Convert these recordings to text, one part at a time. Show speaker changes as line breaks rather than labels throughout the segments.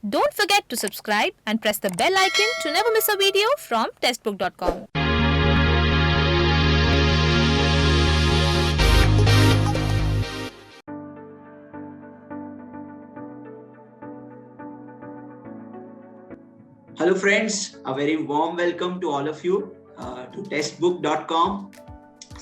Don't forget to subscribe and press the bell icon to never miss a video from testbook.com.
Hello friends, a very warm welcome to all of you to testbook.com.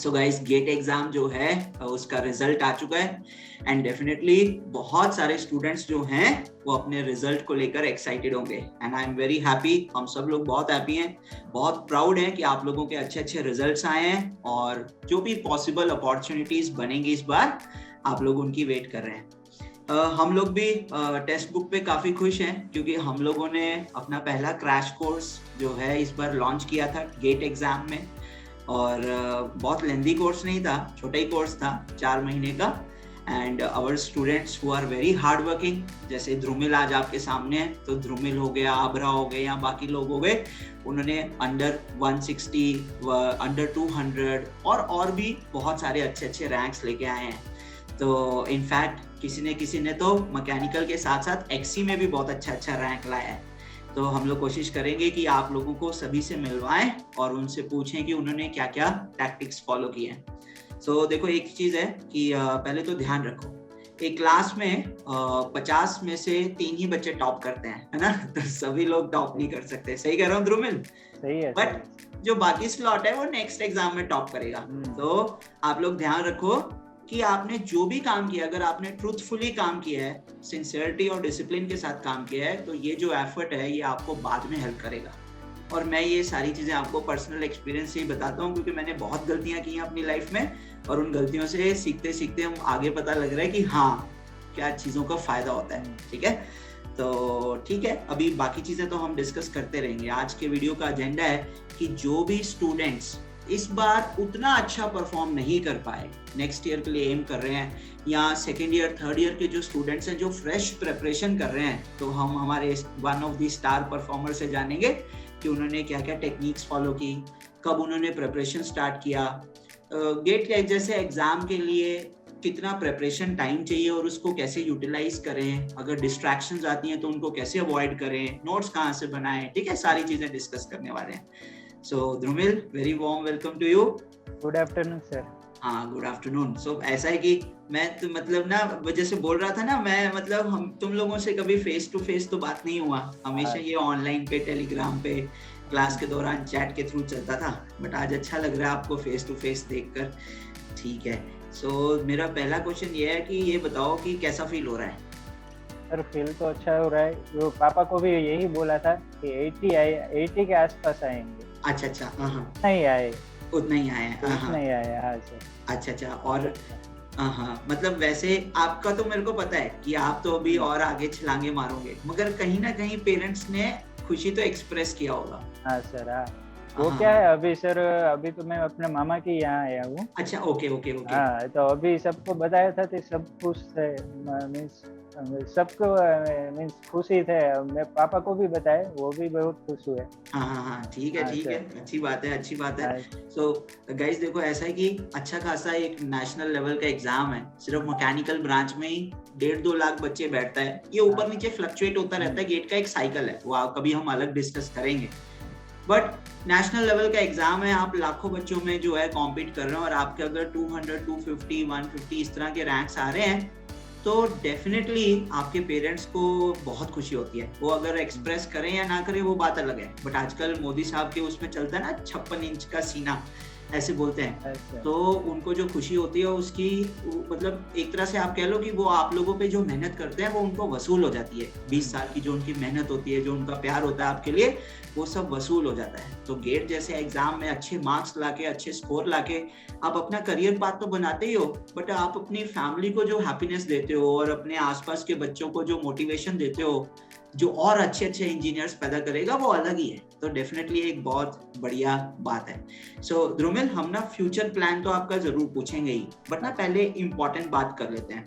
So guys, GATE exam जो है उसका result आ चुका है and definitely बहुत सारे students जो हैं वो अपने रिजल्ट को लेकर एक्साइटेड होंगे and I am very happy. हम सब लोग बहुत हैप्पी हैं, बहुत प्राउड हैं कि आप लोगों के अच्छे अच्छे रिजल्ट्स आए हैं और जो भी पॉसिबल अपॉर्चुनिटीज बनेंगी इस बार आप लोग उनकी वेट कर रहे हैं. हम लोग भी टेक्स्ट बुक पे काफ़ी खुश हैं क्योंकि हम लोगों ने अपना पहला क्रैश कोर्स जो है इस बार लॉन्च किया था गेट एग्ज़ाम में. और बहुत लेंदी कोर्स नहीं था, छोटा ही कोर्स था 4 महीने का. And our students who are very hard working, जैसे ध्रुमिल आज आपके सामने है, तो ध्रुमिल हो गया, आभरा हो गए या बाकी लोग हो गए, उन्होंने अंडर 160, अंडर 200 और भी बहुत सारे अच्छे अच्छे रैंक्स लेके आए हैं. तो इनफैक्ट किसी ने तो मैकेनिकल के साथ साथ एक्सी में भी बहुत अच्छा रैंक लाया है. तो हम लोग कोशिश करेंगे कि आप लोगों को सभी से मिलवाएं और उनसे पूछें कि उन्होंने क्या क्या टैक्टिक्स फॉलो किए हैं. सो देखो, एक चीज़ है कि पहले तो ध्यान रखो, एक क्लास में 50 में से 3 ही बच्चे टॉप करते हैं, है ना. तो सभी लोग टॉप नहीं कर सकते. सही कह रहा हूँ ध्रुमिल?
सही है.
बट जो बाकी स्लॉट है वो नेक्स्ट एग्जाम में टॉप करेगा. तो आप लोग ध्यान रखो कि आपने जो भी काम किया, अगर आपने ट्रूथफुली काम किया है, सिंसियरिटी और डिसिप्लिन के साथ काम किया है, तो ये जो एफर्ट है ये आपको बाद में हेल्प करेगा. और मैं ये सारी चीज़ें आपको पर्सनल एक्सपीरियंस से ही बताता हूँ क्योंकि मैंने बहुत गलतियाँ की हैं अपनी लाइफ में और उन गलतियों से सीखते सीखते हम आगे पता लग रहा है कि हाँ, क्या चीज़ों का फ़ायदा होता है. ठीक है, तो ठीक है, अभी बाकी चीज़ें तो हम डिस्कस करते रहेंगे. आज के वीडियो का एजेंडा है कि जो भी स्टूडेंट्स इस बार उतना अच्छा परफॉर्म नहीं कर पाए, नेक्स्ट ईयर के लिए एम कर रहे हैं, या सेकेंड ईयर थर्ड ईयर के जो स्टूडेंट्स हैं जो फ्रेश प्रिपरेशन कर रहे हैं, तो हम हमारे one of the star performer से जानेंगे कि उन्होंने क्या क्या टेक्निक्स फॉलो की, कब उन्होंने प्रिपरेशन स्टार्ट किया, गेट के जैसे एग्जाम के लिए कितना प्रिपरेशन टाइम चाहिए और उसको कैसे यूटिलाइज करें, अगर डिस्ट्रैक्शंस आती हैं तो उनको कैसे अवॉइड करें, नोट्स कहाँ से बनाएं. ठीक है, सारी चीज़ें डिस्कस करने वाले हैं. So Dhrumil, very warm welcome to you.
Good afternoon sir.
हाँ, गुड आफ्टरनून. सो ऐसा है कि मैं तो मतलब ना वजह से बोल रहा था ना, मैं मतलब हम तुम लोगों से कभी फेस टू फेस तो बात नहीं हुआ, हमेशा ये ऑनलाइन पे, टेलीग्राम पे, क्लास के दौरान चैट के थ्रू चलता था. बट आज अच्छा लग रहा है आपको फेस टू फेस देखकर. ठीक है, सो मेरा पहला क्वेश्चन ये है कि ये बताओ कि कैसा फील हो रहा है?
सर फील तो अच्छा हो रहा है. जो पापा को भी यही बोला था कि 80 के आसपास आएंगे.
अच्छा.
नहीं आए,
उतना ही आए.
नहीं आए. हाँ सर.
अच्छा. और मतलब वैसे आपका तो मेरे को पता है कि आप तो अभी और आगे छलांगे मारोगे, मगर कहीं ना कहीं पेरेंट्स ने खुशी तो एक्सप्रेस किया होगा.
हाँ सर. हाँ, वो क्या है अभी सर, अभी तो मैं अपने मामा के यहाँ आया हूँ.
अच्छा, ओके.
हाँ, तो अभी सबको बताया था तो सब खुश थे, मीन्स सबको मीन्स खुशी थे. मैं पापा को भी बताया, वो भी बहुत खुश हुए.
हाँ, ठीक है. अच्छी बात है. सो गाइस देखो, ऐसा है कि अच्छा खासा एक नेशनल लेवल का एग्जाम है, सिर्फ मैकेनिकल ब्रांच में ही 1.5-2 लाख बच्चे बैठता है. ये ऊपर नीचे फ्लक्चुएट होता रहता है, गेट का एक साइकिल है, वो कभी हम अलग डिस्कस करेंगे. बट नेशनल लेवल का एग्जाम है, आप लाखों बच्चों में जो है कॉम्पीट कर रहे हैं और आपके अगर 200, 250, 150 इस तरह के रैंक्स आ रहे हैं तो डेफिनेटली आपके पेरेंट्स को बहुत खुशी होती है. वो अगर एक्सप्रेस करें या ना करें वो बात अलग है. बट आजकल मोदी साहब के उसमें चलता है ना 56 इंच का सीना, ऐसे बोलते हैं. तो उनको जो खुशी होती है उसकी मतलब एक तरह से आप कह लो कि वो आप लोगों पे जो मेहनत करते हैं वो उनको वसूल हो जाती है. 20 साल की जो उनकी मेहनत होती है, जो उनका प्यार होता है आपके लिए, वो सब वसूल हो जाता है. तो गेट जैसे एग्जाम में अच्छे मार्क्स लाके, अच्छे स्कोर लाके आप अपना करियर पाथ तो बनाते ही हो, बट आप अपनी फैमिली को जो हैप्पीनेस देते हो और अपने आसपास के बच्चों को जो मोटिवेशन देते हो, जो और अच्छे इंजीनियर्स पैदा करेगा, वो अलग ही है. तो डेफिनेटली एक बहुत बढ़िया बात है. सो ध्रुमिल, हम ना फ्यूचर प्लान तो आपका जरूर पूछेंगे ही, बट ना पहले इंपॉर्टेंट बात कर लेते हैं.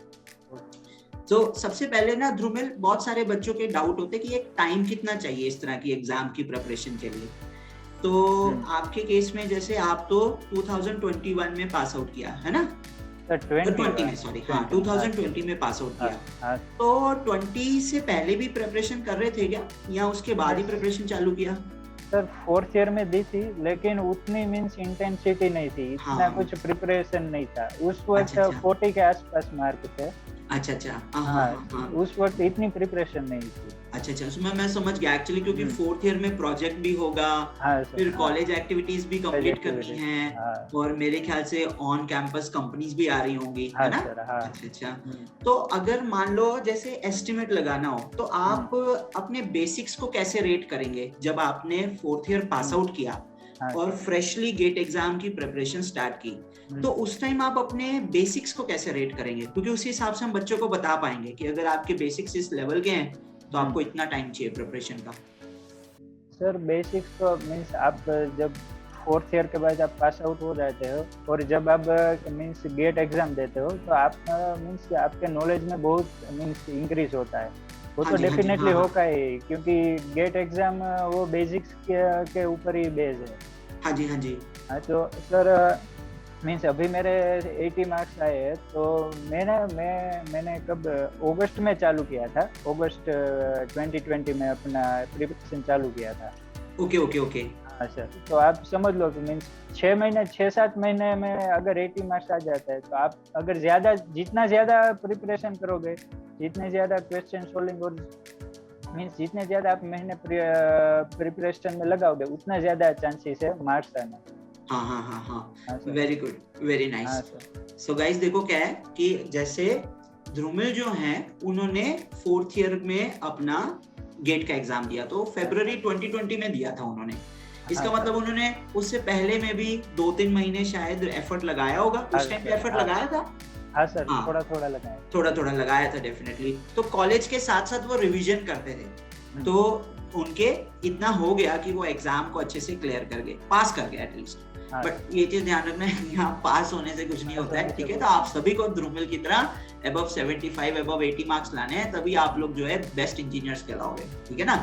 तो सबसे पहले ना ध्रुमिल, बहुत सारे बच्चों के डाउट होते हैं कि एक टाइम कितना चाहिए इस तरह की एग्जाम की प्रिपरेशन के लिए. तो आपके केस में जैसे आप तो 2021 में पास आउट किया है ना,
सर 20
20 में, सॉरी, हाँ 2020 में पास आउट किया।
हाँ
तो 20 से पहले भी प्रिपरेशन कर रहे थे क्या, या उसके बाद ही प्रिपरेशन चालू किया?
सर 4th ईयर में दी थी, लेकिन उतनी मीन्स इंटेंसिटी नहीं थी, इतना
हाँ।
कुछ प्रिपरेशन नहीं था उस वक्त।
अच्छा, अच्छा।
40 के आसपास मार्क थे।
अच्छा अच्छा, हाँ
हाँ,
हाँ हाँ,
उस वक्त इतनी प्रिपरेशन नहीं थी।
अच्छा अच्छा, उसमें मैं समझ गया एक्चुअली, क्योंकि 4th ईयर में प्रोजेक्ट भी होगा,
हाँ सर,
फिर
हाँ,
कॉलेज एक्टिविटीज भी कंप्लीट करनी
activities,
है,
हाँ,
और मेरे ख्याल से ऑन कैंपस कंपनीज भी आ रही होंगी,
हाँ
है ना?
सर, हाँ।
अच्छा अच्छा, तो अगर मान लो जैसे एस्टिमेट लगाना हो, तो आप अपने बेसिक्स को कैसे रेट करेंगे जब आपने 4th ईयर पास आउट किया
हाँ,
और फ्रेशली गेट एग्जाम की प्रिपरेशन स्टार्ट की, तो उस टाइम आप अपने बेसिक्स को कैसे रेट करेंगे? क्योंकि उसी हिसाब से हम बच्चों को बता पाएंगे कि अगर आपके बेसिक्स इस लेवल के हैं तो आपको इतना टाइम चाहिए प्रिपरेशन का।
सर बेसिक्स तो मीन्स आप जब 4th ईयर के बाद आप पास आउट हो जाते हो और जब आप मीन्स गेट एग्जाम देते हो, तो आप मीन्स आपके नॉलेज में बहुत मीन्स इंक्रीज होता है। वो तो डेफिनेटली होगा ही, क्योंकि गेट एग्जाम वो बेसिक्स के ऊपर ही बेस है।
हाँ जी, हाँ जी।
हाँ, तो सर मीन्स अभी मेरे 80 मार्क्स आए हैं, तो मैंने कब अगस्त में चालू किया था, अगस्त 2020 में अपना प्रिपरेशन चालू किया था।
Okay okay okay.
हाँ सर, तो आप समझ लो कि मीन्स 6-7 महीने में अगर 80 मार्क्स आ जाता है, तो आप अगर जितना ज़्यादा प्रिपरेशन करोगे, जितने ज़्यादा क्वेश्चन सोल्विंग और मीन्स जितने ज़्यादा आप महीने प्रिपरेशन में लगाओगे, उतना ज़्यादा चांसेस है मार्क्स आना।
हाँ हाँ हाँ हाँ,
हाँ सर।
वेरी गुड, वेरी
हाँ
नाइस।
सर।
सो गाइस देखो क्या है कि जैसे ध्रुमिल जो हैं उन्होंने 4th ईयर में अपना गेट का एग्जाम दिया, तो फरवरी 2020 में दिया था उन्होंने। इसका
हाँ,
मतलब उन्होंने उससे पहले में भी 2-3 महीने शायद एफर्ट लगाया होगा। उस टाइम पे एफर्ट लगाया था?
हाँ सर,
हाँ।
थोड़ा लगाया,
थोड़ा लगाया था डेफिनेटली। तो कॉलेज के साथ साथ वो रिवीजन करते थे, तो उनके इतना हो गया कि वो एग्जाम को अच्छे से क्लियर कर गए, पास कर गए एटलीस्ट। बट ये चीज ध्यान रखना है, यहाँ पास होने से कुछ नहीं होता है, ठीक है? तो आप सभी को ध्रुमिल की तरह above 75, above 80 मार्क्स लाने हैं, तभी आप लोग जो है बेस्ट इंजीनियर्स कहलाओगे, ठीक है ना?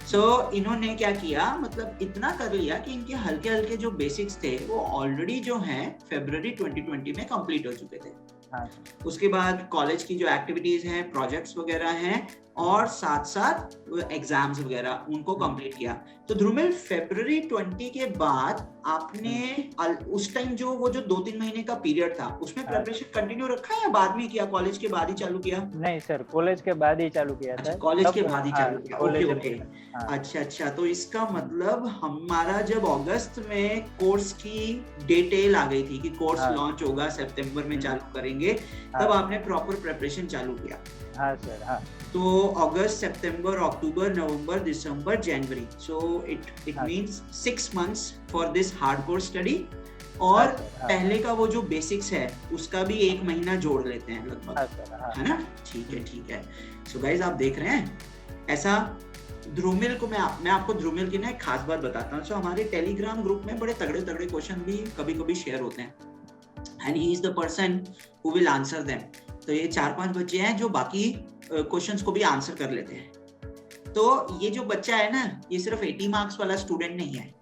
सो इन्होंने क्या किया, मतलब इतना कर लिया कि इनके हल्के हल्के जो बेसिक्स थे वो ऑलरेडी जो हैं फरवरी 2020 में कंप्लीट हो चुके थे।
हाँ।
उसके बाद कॉलेज की जो एक्टिविटीज हैं, प्रोजेक्ट्स वगैरह हैं, और साथ साथ एग्जाम्स वगैरह उनको कंप्लीट किया। तो ध्रुमिल फरवरी 20 के बाद आपने उस टाइम जो वो जो 2-3 महीने का पीरियड था, उसमें प्रिपरेशन कंटिन्यू रखा या बाद में किया, कॉलेज के बाद ही चालू किया?
नहीं सर, कॉलेज के बाद ही चालू किया था।
कॉलेज के बाद ही चालू किया, ओके ओके।
हाँ।
अच्छा अच्छा, तो इसका मतलब हमारा जब अगस्त में कोर्स की डिटेल आ गई थी कि कोर्स लॉन्च होगा, सितंबर में चालू करेंगे, तब आपने प्रॉपर प्रिपरेशन चालू किया?
हाँ सर, हाँ।
तो अगस्त, सितंबर, अक्टूबर, नवंबर, दिसंबर, जनवरी, so it means 6 months for this hardcore study. और पहले का वो जो बेसिक्स है उसका भी 1 महीना जोड़ लेते हैं लगभग, है ना? ठीक है। सो गाइस आप देख रहे हैं, ऐसा ध्रुमिल को मैं आपको ध्रुमिल की ना एक खास बात बताता हूँ। सो हमारे टेलीग्राम ग्रुप में बड़े तगड़े क्वेश्चन भी कभी शेयर होते हैं, and he is the person who will answer them. तो ये 4-5 बच्चे हैं जो बाकी क्वेश्चंस को भी आंसर कर लेते हैं। तो ये जो बच्चा है ना, ये सिर्फ 80 मार्क्स वाला स्टूडेंट नहीं है,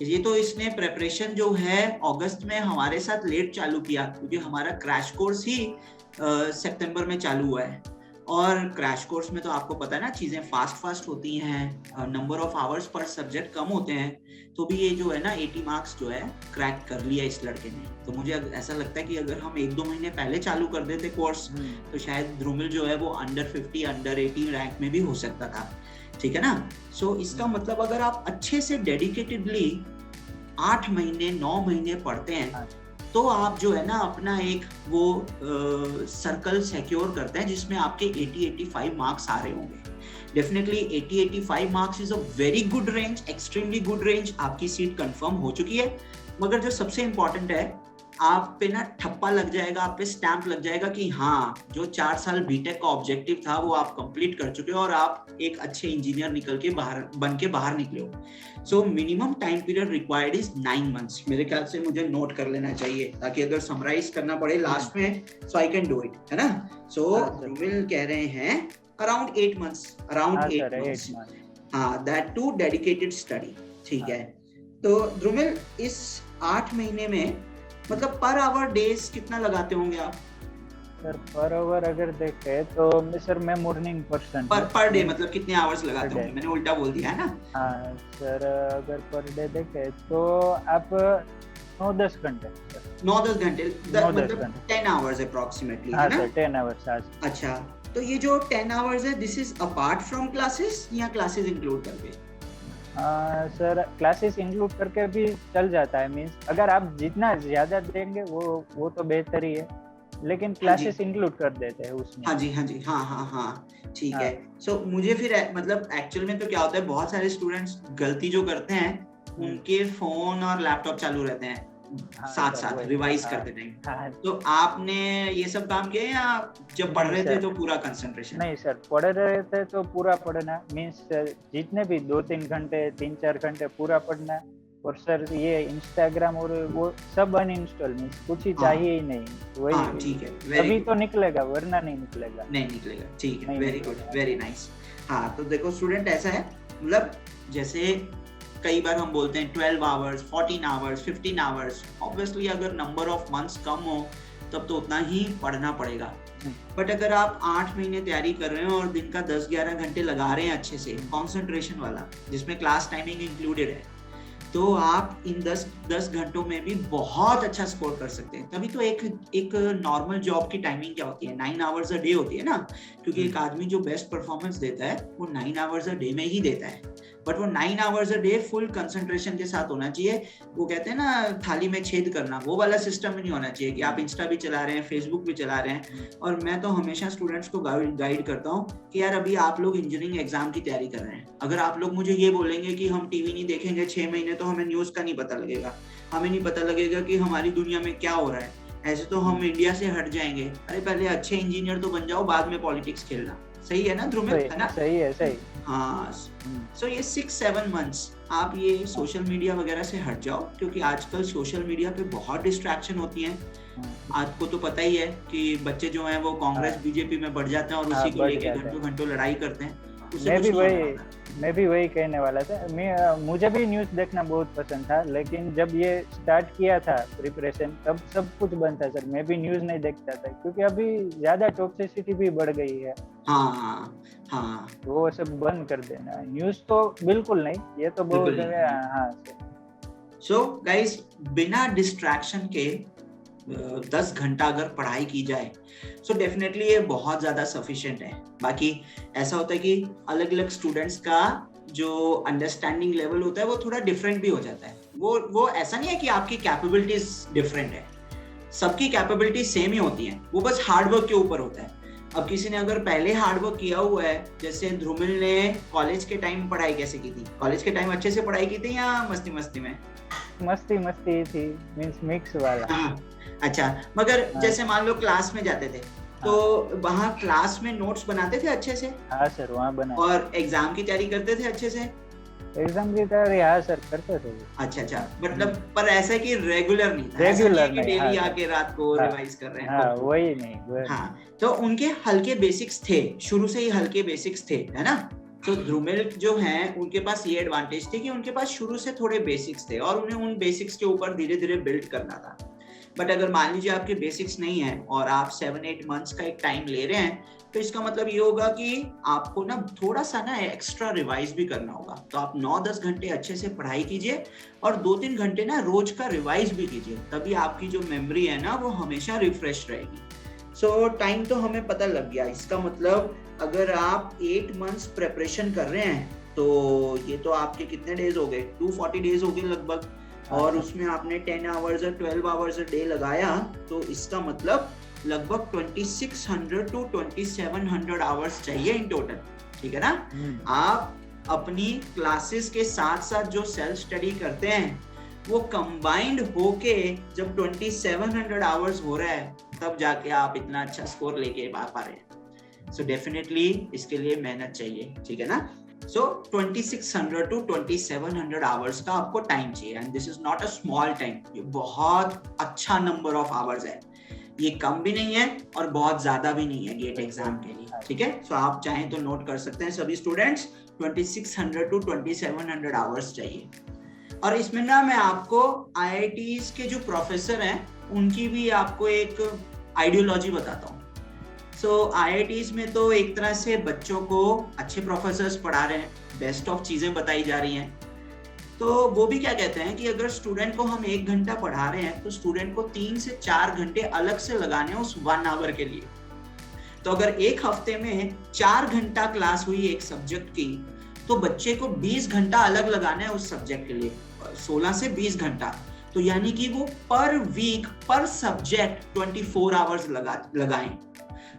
ये तो इसने प्रिपरेशन जो है अगस्त में हमारे साथ लेट चालू किया, क्योंकि हमारा क्रैश कोर्स ही सितंबर में चालू हुआ है। और क्रैश कोर्स में तो आपको पता है ना, चीजें फास्ट होती हैं, number of hours per subject कम होते हैं, तो भी ये जो है ना 80 मार्क्स जो है क्रैक कर लिया इस लड़के ने। तो मुझे ऐसा लगता है कि अगर हम 1-2 महीने पहले चालू कर देते कोर्स, तो शायद ध्रुमिल जो है वो अंडर 50, अंडर 80 रैंक में भी हो सकता था, ठीक है ना? सो इसका मतलब अगर आप अच्छे से डेडिकेटेडली 8 महीने 9 महीने पढ़ते हैं, तो आप जो है ना अपना एक वो सर्कल सिक्योर करते हैं जिसमें आपके 80-85 मार्क्स आ रहे होंगे। Definitely 80-85 marks is a very good range, extremely good range. आपकी सीट कंफर्म हो चुकी है, मगर जो सबसे इंपॉर्टेंट है, आप पे ना ठप्पा लग जाएगा, आप पे स्टैंप लग जाएगा कि हाँ, जो 4 साल बीटेक का ऑब्जेक्टिव था वो आप कंप्लीट कर चुके हो और आप एक अच्छे इंजीनियर बन के बाहर निकले हो। So minimum time period required is 9 months। मेरे ख्याल से मुझे नोट कर लेना चाहिए, ताकि अगर समराइज करना पड़े लास्ट में, सो आई कैन डू इट, है ना? सो ध्रुमिल कह रहे हैं अराउंड 8 months, अराउंड 8 months। हाँ, दैट टू डेडिकेटेड स्टडी, ठीक है? तो ध्रुमिल इस 8 महीने में मतलब पर आवर डेज कितना लगाते होंगे आप?
सर पर आवर अगर देखें तो सर मैं मॉर्निंग पर्सन
पर डे मतलब कितने आवर्स लगाते होंगे? मैंने उल्टा बोल दिया है ना।
हाँ सर, अगर पर डे देखें तो आप 9-10 घंटे।
9-10 घंटे मतलब
10
10 आवर्स अप्रोक्सीमेटली,
हाँ
है ना?
Sir 10 hours. हाँ
अच्छा, तो ये जो 10 आवर्स है, this is apart from classes या क्लासेस इंक्लूड करके?
सर क्लासेस इंक्लूड करके भी चल जाता है, मींस अगर आप जितना ज्यादा देंगे वो तो बेहतर ही है, लेकिन क्लासेस इंक्लूड कर देते हैं उसमें।
हाँ जी, हाँ जी, हाँ हाँ हाँ, ठीक
हाँ।
है। सो मुझे फिर मतलब एक्चुअल में तो क्या होता है, बहुत सारे स्टूडेंट्स गलती जो करते हैं, उनके फोन और लैपटॉप चालू रहते हैं साथ साथ रिवाइज करते टाइम। तो आपने ये सब काम किया या जब पढ़ रहे थे तो पूरा कंसंट्रेशन?
नहीं सर, पढ़ रहे थे तो पूरा पढ़ना, मीन्स जितने भी 2-3 घंटे 3-4 घंटे पूरा पढ़ना। और सर ये इंस्टाग्राम और वो सब अनइंस्टॉल, मीन्स कुछ ही चाहिए ही नहीं। वही
ठीक है,
अभी तो निकलेगा, वरना नहीं निकलेगा।
ठीक है, वेरी गुड, वेरी नाइस। हाँ, तो देखो स्टूडेंट, ऐसा है, मतलब जैसे कई बार हम बोलते हैं 12 आवर्स, 14 आवर्स, 15 आवर्स। ऑब्वियसली अगर नंबर ऑफ मंथ्स कम हो तब तो उतना ही पढ़ना पड़ेगा। बट अगर आप 8 महीने तैयारी कर रहे हैं और दिन का 10-11 घंटे लगा रहे हैं अच्छे से कंसंट्रेशन वाला, जिसमें क्लास टाइमिंग इंक्लूडेड है, तो आप इन 10 घंटों में भी बहुत अच्छा स्कोर कर सकते हैं। तभी तो एक नॉर्मल जॉब की टाइमिंग क्या होती है, 9 आवर्स अ डे होती है ना, क्योंकि एक आदमी जो बेस्ट परफॉर्मेंस देता है वो 9 आवर्स अ डे में ही देता है। बट वो 9 hours a day full concentration के साथ होना चाहिए। वो कहते हैं ना थाली में छेद करना, वो वाला सिस्टम नहीं होना चाहिए कि आप इंस्टा भी चला रहे हैं, फेसबुक भी चला रहे हैं। और मैं तो हमेशा स्टूडेंट्स को गाइड करता हूँ कि यार अभी आप लोग इंजीनियरिंग एग्जाम की तैयारी कर रहे हैं, अगर आप लोग मुझे ये बोलेंगे कि हम टीवी नहीं देखेंगे 6 महीने, तो हमें न्यूज का नहीं पता लगेगा, हमें नहीं पता लगेगा कि हमारी दुनिया में क्या हो रहा है। ऐसे तो हम इंडिया से हट जाएंगे। अरे पहले अच्छे इंजीनियर तो बन जाओ, बाद में पॉलिटिक्स खेलना। सही है ना ध्रुमित, है ना?
सही है, सही।
हाँ, सो ये 6-7 मंथ्स आप ये सोशल मीडिया वगैरह से हट जाओ, क्योंकि आजकल सोशल मीडिया पे बहुत डिस्ट्रैक्शन होती है। आपको तो पता ही है कि बच्चे जो हैं वो कांग्रेस बीजेपी में बढ़ जाते हैं और उसी को लेके घंटों घंटों लड़ाई करते हैं।
मैं भी वही कहने वाला था। मुझे भी न्यूज़ देखना बहुत पसंद था, लेकिन जब ये स्टार्ट किया था प्रिपरेशन, तब सब कुछ बंद था सर। मैं भी न्यूज़ नहीं देखता था, क्योंकि अभी ज्यादा टॉक्सिसिटी भी बढ़ गई है।
हाँ,
वो सब बंद कर देना, न्यूज़ तो बिल्कुल नहीं, ये तो बहुत। हाँ
सो गाइस, बिना डिस्ट्रैक्शन के 10 घंटा अगर पढ़ाई की जाए, सो डेफिनेटली ये बहुत ज्यादा सफिशिएंट है। बाकी ऐसा होता है कि अलग अलग स्टूडेंट्स का जो अंडरस्टैंडिंग लेवल होता है वो थोड़ा डिफरेंट भी हो जाता है। वो ऐसा नहीं है कि आपकी कैपेबिलिटीज डिफरेंट है, सबकी कैपेबिलिटी सेम ही होती है, वो बस हार्डवर्क के ऊपर होता है। अब किसी ने अगर पहले हार्डवर्क किया हुआ है, जैसे ध्रुमिल ने कॉलेज के टाइम पढ़ाई कैसे की थी? कॉलेज के टाइम अच्छे से पढ़ाई की थी या मस्ती मस्ती में?
मस्ती थी, मींस मिक्स वाला।
अच्छा, मगर जैसे मान लो क्लास में जाते थे, तो वहाँ क्लास में नोट्स बनाते थे अच्छे से?
हाँ सर, वहाँ बना।
और एग्जाम की तैयारी करते थे अच्छे से?
एग्जाम की तैयारी हाँ सर करते थे।
अच्छा, मतलब पर ऐसा कि रेगुलर नहीं था,
रेगुलर नहीं,
डेली आके रात को रिवाइज कर रहे हैं।
हाँ, वही नहीं।
हाँ, तो उनके हल्के बेसिक्स थे, शुरू से ही हल्के बेसिक्स थे, है ना? तो ध्रुमिल जो हैं उनके पास ये एडवांटेज थी कि उनके पास शुरू से थोड़े बेसिक्स थे और उन्हें उन बेसिक्स के ऊपर धीरे धीरे बिल्ड करना था। बट अगर मान लीजिए आपके बेसिक्स नहीं है और आप 7-8 मंथ्स का एक टाइम ले रहे हैं, तो इसका मतलब ये होगा कि आपको ना थोड़ा सा ना एक्स्ट्रा रिवाइज भी करना होगा। तो आप 9-10 घंटे अच्छे से पढ़ाई कीजिए और 2-3 घंटे ना रोज का रिवाइज भी कीजिए, तभी आपकी जो मेमोरी है ना वो हमेशा रिफ्रेश रहेगी। सो टाइम तो हमें पता लग गया। इसका मतलब अगर आप 8 मंथ्स प्रिपरेशन कर रहे हैं, तो ये तो आपके कितने डेज हो गए? 240 डेज हो गए लगभग, और उसमें आपने 10 आवर्स और 12 आवर्स अ डे लगाया, तो इसका मतलब लगभग 2600 to 2700 आवर्स चाहिए इन टोटल, ठीक है ना? आप अपनी क्लासेस के साथ साथ जो सेल्फ स्टडी करते हैं वो कंबाइंड होके जब 2700 आवर्स हो रहा है, तब जाके आप इतना अच्छा स्कोर लेके आ पा रहे हैं। सो डेफिनेटली इसके लिए मेहनत चाहिए, ठीक है ना? So 2600 to 2700 आवर्स का आपको टाइम चाहिए, and this is not a small time. ये बहुत अच्छा नंबर ऑफ आवर्स है, ये कम भी नहीं है और बहुत ज्यादा भी नहीं है गेट एग्जाम के लिए, ठीक है? सो आप चाहें तो नोट कर सकते हैं सभी स्टूडेंट्स, 2600 to 2700 आवर्स चाहिए। और इसमें ना मैं आपको IITs के जो प्रोफेसर हैं उनकी भी आपको एक आइडियोलॉजी बताता हूँ। सो IITs में तो एक तरह से बच्चों को अच्छे प्रोफेसर्स पढ़ा रहे हैं, बेस्ट ऑफ चीजें बताई जा रही हैं। तो वो भी क्या कहते हैं कि अगर स्टूडेंट को हम 1 घंटा पढ़ा रहे हैं तो स्टूडेंट को 3 से 4 घंटे अलग से लगाने हैं उस 1 आवर के लिए। तो अगर एक हफ्ते में 4 घंटा क्लास हुई एक सब्जेक्ट की, तो बच्चे को 20 घंटा अलग लगाना है उस सब्जेक्ट के लिए, 16 से 20 घंटा। तो यानी कि वो पर वीक पर सब्जेक्ट 24 आवर्स लगाएं।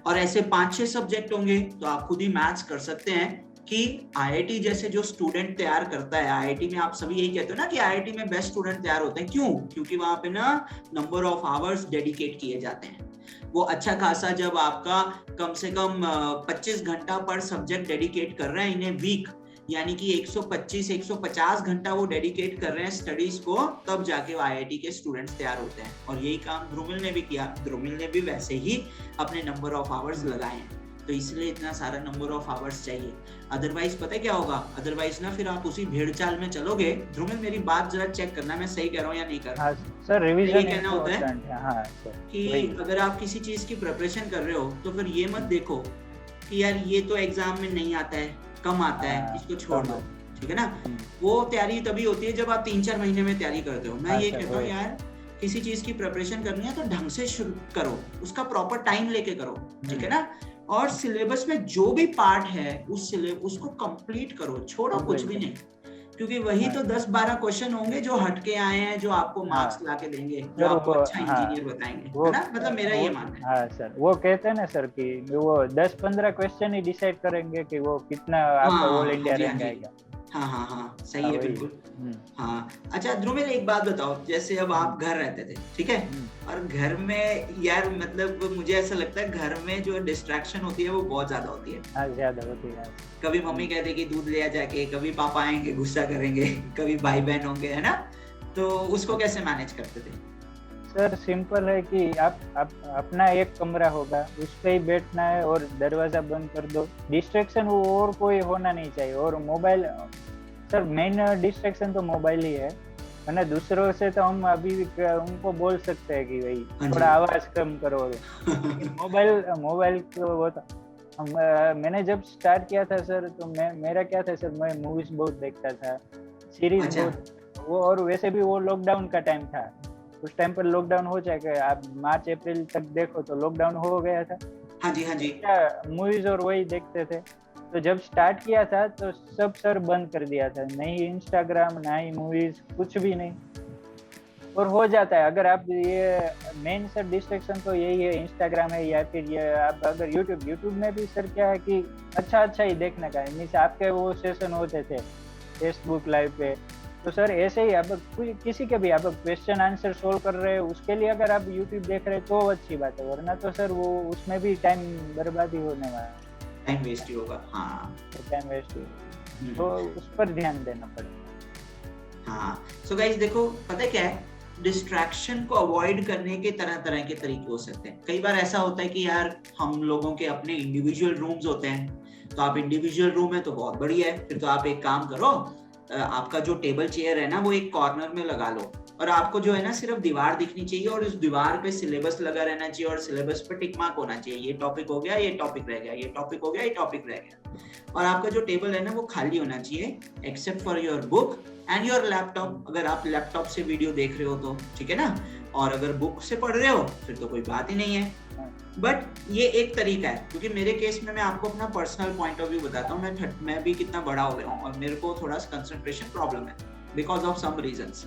और ऐसे 5-6 सब्जेक्ट होंगे तो आप खुद ही मैथ्स कर सकते हैं कि IIT जैसे जो स्टूडेंट तैयार करता है, IIT में आप सभी यही कहते हो ना कि IIT में बेस्ट स्टूडेंट तैयार होते हैं। क्यों? क्योंकि वहां पे ना नंबर ऑफ आवर्स डेडिकेट किए जाते हैं। वो अच्छा खासा जब आपका कम से कम 25 घंटा पर सब्जेक्ट डेडिकेट कर रहे हैं इन ए वीक, यानी कि 125-150 घंटा वो डेडिकेट कर रहे हैं स्टडीज को, तब जाके वो IIT के स्टूडेंट्स तैयार होते हैं। और यही काम ध्रुमिल ने भी किया। ध्रुमिल ने भी वैसे ही अपने नंबर ऑफ आवर्स लगाए हैं, तो इसलिए इतना सारा नंबर ऑफ आवर्स चाहिए। अदरवाइज पता है क्या होगा? अदरवाइज ना फिर आप उसी भेड़ चाल में चलोगे। ध्रुमिल मेरी बात जरा चेक करना, मैं सही कह रहा हूँ या नहीं कर रहा?
सर रिवीजन
कहना होता है कि अगर आप किसी चीज की प्रिपरेशन कर रहे हो तो फिर ये मत देखो कि यार ये तो एग्जाम में नहीं आता है, कम आता है, इसको छोड़ दो, ठीक है ना। वो तैयारी तभी होती है जब आप 3-4 महीने में तैयारी करते हो। मैं ये कहता हूँ यार किसी चीज की प्रिपरेशन करनी है तो ढंग से शुरू करो, उसका प्रॉपर टाइम लेके करो, ठीक है ना। और सिलेबस में जो भी पार्ट है उसको कंप्लीट करो, छोड़ो कुछ भी नहीं, क्योंकि वही तो 10-12 क्वेश्चन होंगे जो हटके आए हैं, जो आपको मार्क्स ला के देंगे, जो आपको अच्छा इंजीनियर बताएंगे, है ना। मतलब मेरा ये मानना है।
हाँ सर, वो कहते हैं ना सर कि वो 10-15 क्वेश्चन ही डिसाइड करेंगे कि वो कितना आपका ऑल इंडिया रैंक आएगा।
हाँ सही है, बिल्कुल। हाँ अच्छा ध्रुमिल, एक बात बताओ, जैसे अब आप घर रहते थे, ठीक है, और घर में यार मतलब मुझे ऐसा लगता है घर में जो डिस्ट्रैक्शन होती है वो बहुत ज्यादा होती है।
हाँ ज्यादा होती है।
कभी मम्मी कहते कि दूध ले आ जाके, कभी पापा आएंगे गुस्सा करेंगे, कभी भाई बहन होंगे, है ना। तो उसको कैसे मैनेज करते थे?
सर सिंपल है कि आप अपना एक कमरा होगा, उस पे ही बैठना है और दरवाजा बंद कर दो। डिस्ट्रैक्शन वो और कोई होना नहीं चाहिए। और मोबाइल, सर मेन डिस्ट्रैक्शन तो मोबाइल ही है ना। दूसरों से तो हम अभी उनको बोल सकते हैं कि भाई थोड़ा आवाज कम करो। मोबाइल को वो तो मैंने जब स्टार्ट किया था सर, तो मेरा क्या था सर, मैं मूवीज बहुत देखता था, सीरीज बहुत, वो और वैसे भी वो लॉकडाउन का टाइम था। उस टाइम पर लॉकडाउन हो जाएगा, आप मार्च अप्रैल तक देखो तो लॉकडाउन हो गया था।
हाँ जी
मूवीज और वही देखते थे। तो जब स्टार्ट किया था तो सब सर बंद कर दिया था, नहीं इंस्टाग्राम, ना ही मूवीज, कुछ भी नहीं। और हो जाता है अगर आप ये मेन सर डिस्ट्रैक्शन तो यही है, इंस्टाग्राम है, या फिर ये आप अगर यूट्यूब में भी सर क्या है कि अच्छा ही देखने का है। मीन्स आपके वो सेशन होते थे फेसबुक लाइव पे, तो सर ऐसे ही अब किसी के भी आप क्वेश्चन आंसर सोल्व कर रहे हो, उसके लिए अगर आप यूट्यूब देख रहे हो तो अच्छी बात है, वरना तो सर वो उसमें भी टाइम बर्बादी होने वाला है,
टाइम वेस्ट ही होगा। हाँ
टाइम वेस्ट ही, तो उस पर ध्यान देना पड़ेगा।
हाँ सो गाइस देखो, पता है क्या है, डिस्ट्रैक्शन को अवॉइड करने के तरह तरह के तरीके हो सकते हैं। कई बार ऐसा होता है कि यार हम लोगों के अपने इंडिविजुअल रूम्स होते हैं, तो आप इंडिविजुअल रूम है तो बहुत बढ़िया है, फिर तो आप एक काम करो, आपका जो टेबल चेयर है ना वो एक कॉर्नर में लगा लो, और आपको जो है ना सिर्फ दीवार दिखनी चाहिए, और उस दीवार पे सिलेबस लगा रहना चाहिए, और सिलेबस पे टिक मार्क होना चाहिए, ये टॉपिक हो गया, ये टॉपिक रह गया, ये टॉपिक हो गया, ये टॉपिक रह गया। और आपका जो टेबल है ना वो खाली होना चाहिए except for your book and your laptop, अगर आप लैपटॉप से वीडियो देख रहे हो तो, ठीक है ना। और अगर बुक से पढ़ रहे हो फिर तो कोई बात ही नहीं है। बट ये एक तरीका है, क्योंकि मेरे केस में मैं आपको अपना पर्सनल पॉइंट ऑफ व्यू बताता हूँ। मैं भी कितना बड़ा हो गया हूँ और मेरे को थोड़ा कंसंट्रेशन प्रॉब्लम है बिकॉज ऑफ सम रीजंस।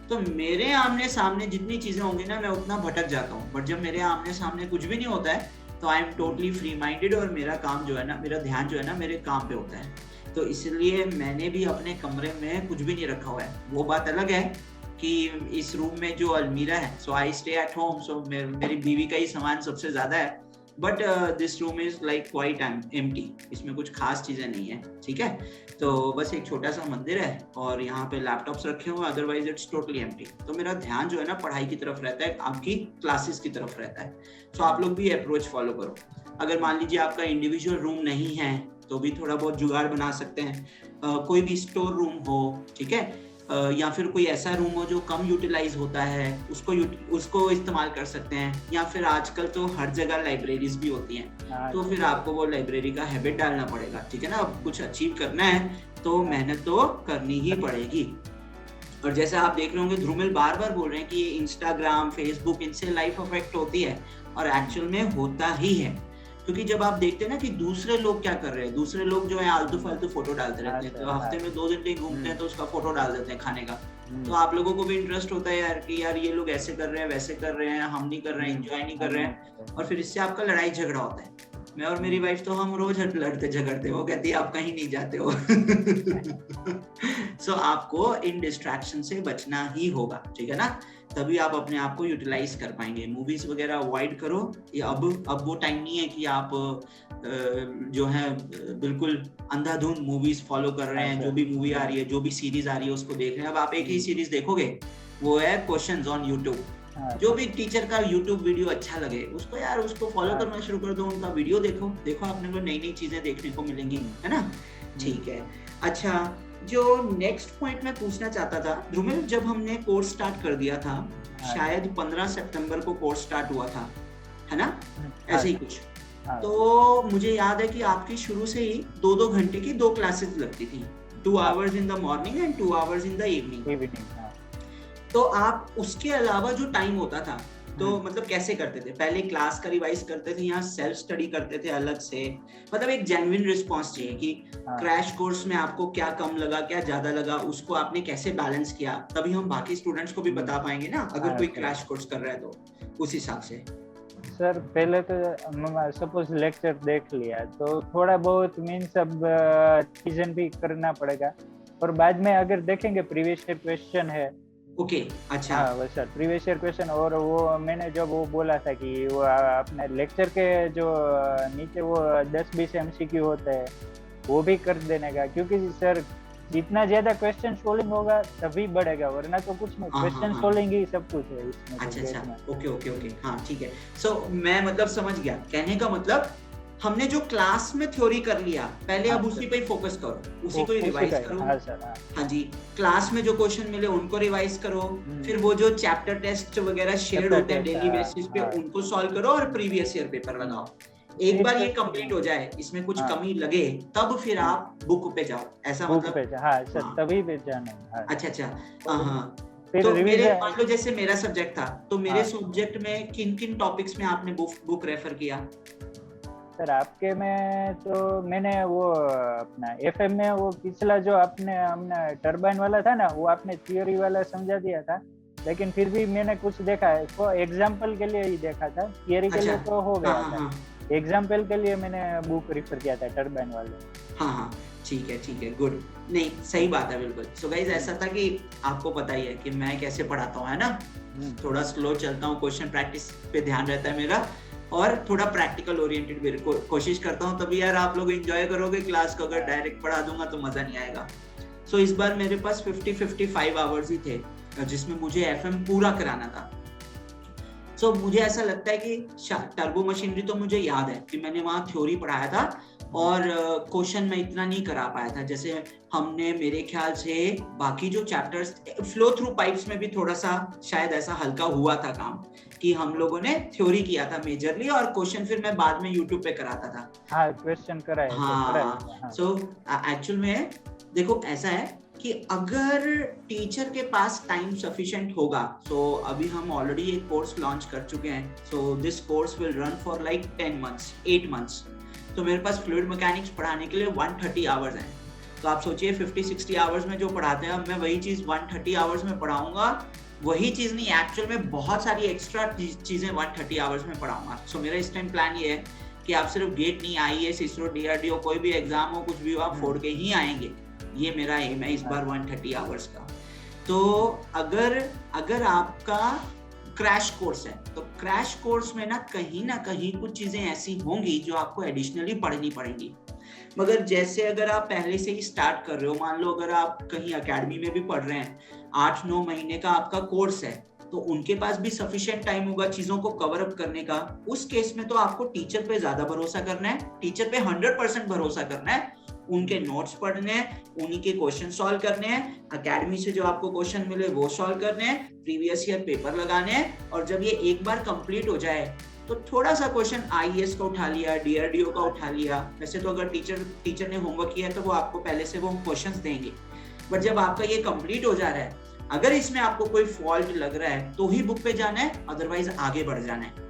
तो मेरे आमने सामने जितनी चीजें होंगी ना मैं उतना भटक जाता हूँ, बट जब मेरे आमने सामने कुछ भी नहीं होता है तो I am totally free minded, और मेरा काम जो है ना, मेरा ध्यान जो है ना मेरे काम पे होता है। तो इसलिए मैंने भी अपने कमरे में कुछ भी नहीं रखा हुआ है। वो बात अलग है कि इस रूम में जो अलमीरा है, सो आई स्टे एट होम, सो मेरी बीवी का ही सामान सबसे ज्यादा है, but this room is like quite empty, इसमें कुछ खास चीजें नहीं है, ठीक है। तो बस एक छोटा सा मंदिर है और यहाँ पे लैपटॉप्स रखे हुए, अदरवाइज इट्स टोटली एम्प्टी। तो मेरा ध्यान जो है ना पढ़ाई की तरफ रहता है, आपकी क्लासेस की तरफ रहता है। सो आप लोग भी अप्रोच फॉलो करो। अगर मान लीजिए आपका इंडिविजुअल रूम नहीं है तो भी थोड़ा बहुत जुगाड़ बना सकते हैं, कोई भी स्टोर रूम हो, ठीक है, या फिर कोई ऐसा रूम हो जो कम यूटिलाइज होता है, उसको इस्तेमाल कर सकते हैं, या फिर आजकल तो हर जगह लाइब्रेरीज भी होती हैं, तो फिर आपको वो लाइब्रेरी का हैबिट डालना पड़ेगा, ठीक है ना। अब कुछ अचीव करना है तो मेहनत तो करनी ही पड़ेगी। और जैसे आप देख रहे होंगे ध्रुमिल बार बार बोल रहे हैं कि इंस्टाग्राम, फेसबुक, इनसे लाइफ अफेक्ट होती है, और एक्चुअल में होता ही है, क्योंकि जब आप देखते हैं ना कि दूसरे लोग क्या कर रहे हैं, दूसरे लोग जो है आलतू फालतू फोटो डालते रहते हैं, तो हफ्ते में 2 दिन कहीं घूमते हैं तो उसका फोटो डाल देते हैं खाने का, तो आप लोगों को भी इंटरेस्ट होता है यार कि यार ये लोग ऐसे कर रहे हैं, वैसे कर रहे हैं, हम नहीं कर रहे हैं, एंजॉय नहीं कर रहे हैं, और फिर इससे आपका लड़ाई झगड़ा होता है। मैं और मेरी वाइफ तो हम रोज लड़ते झगड़ते, वो कहती है आप कहीं नहीं जाते हो। सो आपको इन डिस्ट्रैक्शन से बचना ही होगा, ठीक है ना, तभी आप अपने आप को यूटिलाइज कर पाएंगे। मूवीज वगैरह अवॉइड करो, ये अब वो टाइम नहीं है कि आप जो है बिल्कुल अंधाधुंध मूवीज फॉलो कर रहे हैं, जो भी मूवी आ रही है, जो भी सीरीज आ रही है उसको देख रहे हैं। अब आप एक ही सीरीज देखोगे, वो है क्वेश्चंस ऑन यूट्यूब। जो भी टीचर का यूट्यूब वीडियो अच्छा लगे उसको यार उसको फॉलो करना शुरू कर दो, उनका वीडियो देखो आपने को नई नई चीजें देखने को मिलेंगी, है ना। ठीक है, अच्छा जो नेक्स्ट पॉइंट मैं पूछना चाहता था ध्रुमिल, जब हमने कोर्स स्टार्ट कर दिया था, शायद 15 सितंबर को कोर्स स्टार्ट हुआ था, है ना, ऐसे ही कुछ, तो मुझे याद है कि आपकी शुरू से ही 2-2 घंटे की 2 क्लासेस लगती थी, 2 hours in the morning and 2 hours in the evening. तो आप उसके अलावा जो टाइम होता था तो मतलब कैसे करते थे? पहले क्लास का रिवाइज करते थे या सेल्फ स्टडी करते थे अलग से? मतलब एक जेन्युइन रिस्पांस चाहिए कि क्रैश कोर्स में आपको क्या कम लगा, क्या ज्यादा लगा, उसको आपने कैसे बैलेंस किया, तभी हम बाकी स्टूडेंट्स को भी बता पाएंगे ना, अगर कोई क्रैश कोर्स कर रहा है तो उस हिसाब से।
सर पहले तो सपोज लेक्चर देख लिया तो थोड़ा बहुत मीन्स अब रिवीजन भी करना पड़ेगा, और बाद में अगर देखेंगे प्रीवियस ईयर क्वेश्चन है,
ओके अच्छा,
हाँ वो सर प्रीवियस ईयर क्वेश्चन, और वो मैंने जो वो बोला था कि वो अपने लेक्चर के जो नीचे वो 10-20 MCQ होते हैं वो भी कर देने का, क्योंकि सर जितना ज्यादा क्वेश्चन सोल्विंग होगा तभी बढ़ेगा, वरना तो कुछ नहीं, क्वेश्चन सोल्विंग ही सब कुछ है इसमें।
अच्छा, ओके, हाँ ठीक है। सो मैं मतलब समझ गया, कहने का मतलब हमने जो क्लास में थ्योरी कर लिया पहले, अब उसी पे ही फोकस करो, उसी को ही रिवाइज करो। हाँ जी, क्लास में जो क्वेश्चन मिले उनको रिवाइज करो, फिर वो जो चैप्टर टेस्ट वगैरह शेयर होते हैं डेली बेसिस पे उनको सॉल्व करो, और प्रीवियस ईयर पेपर लगाओ। एक बार ये कंप्लीट हो जाए, इसमें कुछ कमी लगे तब फिर आप बुक पे जाओ, ऐसा मतलब?
हाँ सर, तभी पे जाना। अच्छा,
हाँ। तो मेरे मान लो जैसे मेरा सब्जेक्ट था, तो मेरे सब्जेक्ट में किन किन टॉपिक्स में आपने बुक रेफर किया?
सर आपके में तो मैंने वो अपना FM में वो पिछला जो हमने टरबाइन वाला था ना, वो आपने थियोरी वाला समझा दिया था, लेकिन फिर भी मैंने कुछ देखा है, वो एग्जाम्पल के लिए ही देखा था, थियोरी के लिए तो हो गया था, एग्जाम्पल के लिए मैंने बुक रेफर किया था टरबाइन वाले।
हाँ ठीक है, गुड, नहीं सही बात है बिल्कुल। सो गाइस ऐसा था कि आपको पता ही है कि मैं कैसे पढ़ाता हूँ, है ना, थोड़ा स्लो चलता हूँ, क्वेश्चन प्रैक्टिस पे ध्यान रहता है मेरा, और थोड़ा प्रैक्टिकल ओरिएंटेड भी कोशिश करता हूँ, तभी यार आप लोग एंजॉय करोगे क्लास को। अगर डायरेक्ट पढ़ा दूंगा तो मजा नहीं आएगा। सो इस बार मेरे पास 50-55 आवर्स ही थे जिसमें मुझे FM पूरा कराना था। सो मुझे ऐसा लगता है कि टर्बो मशीनरी तो मुझे याद है कि मैंने वहाँ थ्योरी पढ़ाया था, और क्वेश्चन में इतना नहीं करा पाया था। जैसे हमने मेरे ख्याल से बाकी जो चैप्टर्स, फ्लो थ्रू पाइप्स में भी थोड़ा सा शायद ऐसा हल्का हुआ था काम, कि हम लोगों ने थ्योरी किया था मेजरली, और क्वेश्चन फिर मैं बाद में यूट्यूब पे कराता था।
हाँ क्वेश्चन कराया।
हाँ सो एक्चुअल में देखो ऐसा है कि अगर टीचर के पास टाइम सफिशिएंट होगा, सो अभी हम ऑलरेडी एक कोर्स लॉन्च कर चुके हैं, so this course will run for like 8 months. तो मेरे पास फ्लूइड मैकेनिक्स पढ़ाने के लिए 130 आवर्स हैं। तो आप सोचिए 50-60 आवर्स में जो पढ़ाते हैं, मैं वही चीज 130 आवर्स में पढ़ाऊंगा, वही चीज नहीं, एक्चुअल में बहुत सारी एक्स्ट्रा चीजें 130 आवर्स में पढ़ाऊंगा। सो मेरा इस टाइम प्लान ये है कि आप सिर्फ गेट नहीं, IAS, ISRO, DRDO कोई भी एग्जाम हो, कुछ भी हो, आप फोड़ के ही आएंगे, ये मेरा एम है इस बार 130 आवर्स का। तो अगर आपका क्रैश कोर्स है, तो क्रैश कोर्स में ना कहीं कुछ चीजें ऐसी होंगी जो आपको एडिशनली पढ़नी पड़ेंगी। मगर जैसे अगर आप पहले से ही स्टार्ट कर रहे हो, मान लो अगर आप कहीं एकेडमी में भी पढ़ रहे हैं, 8-9 महीने का आपका कोर्स है, तो उनके पास भी सफिशिएंट टाइम होगा चीजों को कवर अप करने का। उस केस में तो आपको टीचर पे ज्यादा भरोसा करना है, टीचर पे 100% भरोसा करना है, उनके नोट्स पढ़ने हैं, उन्हीं के क्वेश्चन सॉल्व करने हैं, अकेडमी से जो आपको क्वेश्चन मिले वो सॉल्व करने हैं, प्रीवियस ईयर पेपर लगाने हैं, और जब ये एक बार कंप्लीट हो जाए तो थोड़ा सा क्वेश्चन आईएएस का उठा लिया, डीआरडीओ का उठा लिया। वैसे तो अगर टीचर ने होमवर्क किया है तो वो आपको पहले से वो क्वेश्चंस देंगे, बट जब आपका ये कंप्लीट हो जा रहा है, अगर इसमें आपको कोई फॉल्ट लग रहा है तो ही बुक पे जाना है, अदरवाइज आगे बढ़ जाना है।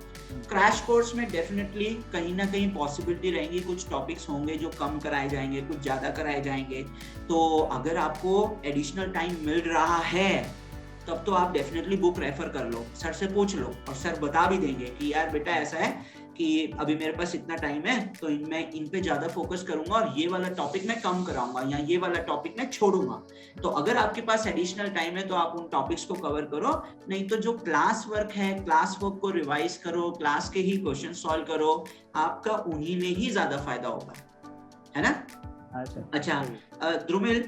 क्रैश कोर्स में डेफिनेटली कहीं ना कहीं पॉसिबिलिटी रहेंगी, कुछ टॉपिक्स होंगे जो कम कराए जाएंगे, कुछ ज्यादा कराए जाएंगे। तो अगर आपको एडिशनल टाइम मिल रहा है तब तो आप डेफिनेटली बुक रेफर कर लो, सर से पूछ लो, और सर बता भी देंगे कि यार बेटा ऐसा है कि अभी मेरे पास इतना टाइम है तो मैं इन पे ज्यादा फोकस करूंगा और ये वाला टॉपिक मैं कम कराऊंगा या ये वाला टॉपिक मैं छोड़ूंगा। तो अगर आपके पास एडिशनल टाइम है तो आप उन टॉपिक्स को कवर करो, नहीं तो जो क्लास वर्क है, क्लास वर्क को रिवाइज करो, क्लास के ही क्वेश्चन सॉल्व करो, आपका उन्हीं में ही ज्यादा फायदा होगा, है ना? अच्छा द्रुमिल,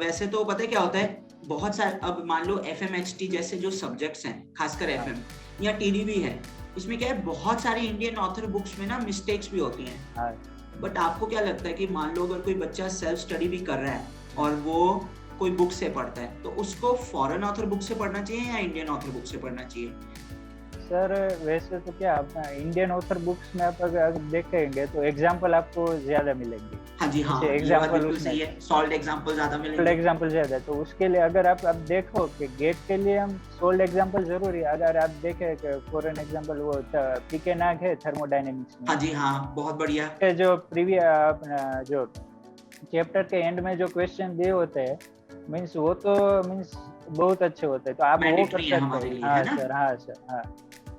वैसे तो पता है क्या होता है, बहुत सारे, अब मान लो एफएमएचटी जैसे जो सब्जेक्ट्स हैं, खासकर एफएम या टीडीबी है, इसमें क्या है, बहुत सारी इंडियन ऑथर बुक्स में ना मिस्टेक्स भी होती हैं। बट आपको क्या लगता है कि मान लो अगर कोई बच्चा सेल्फ स्टडी भी कर रहा है और वो कोई बुक से पढ़ता है, तो उसको फॉरेन ऑथर बुक से पढ़ना चाहिए या इंडियन ऑथर बुक से पढ़ना चाहिए?
सर वैसे तो क्या आप इंडियन ऑथर बुक्स में आप अगर देखेंगे तो एग्जांपल आपको ज्यादा मिलेंगे।
हाँ जी, हाँ,
एग्जांपल
बिल्कुल सही है, सॉल्व एग्जांपल ज्यादा मिलेंगे।
एग्जांपल ज्यादा, तो उसके लिए अगर आप देखो कि गेट के लिए हम सोल्ड एग्जांपल जरूरी है। अगर आप देखें फॉर एग्जांपल वो पीके नाग है थर्मोडायनेमिक्स में।
हाँ जी, हाँ, बहुत बढ़िया।
जो प्रीवियस अपना जो चैप्टर के एंड में जो क्वेश्चन दिए होते हैं, मींस वो तो मींस बहुत अच्छे होते हैं, तो आप वो कर सकते हैं। हाँ सर, हाँ सर, हाँ,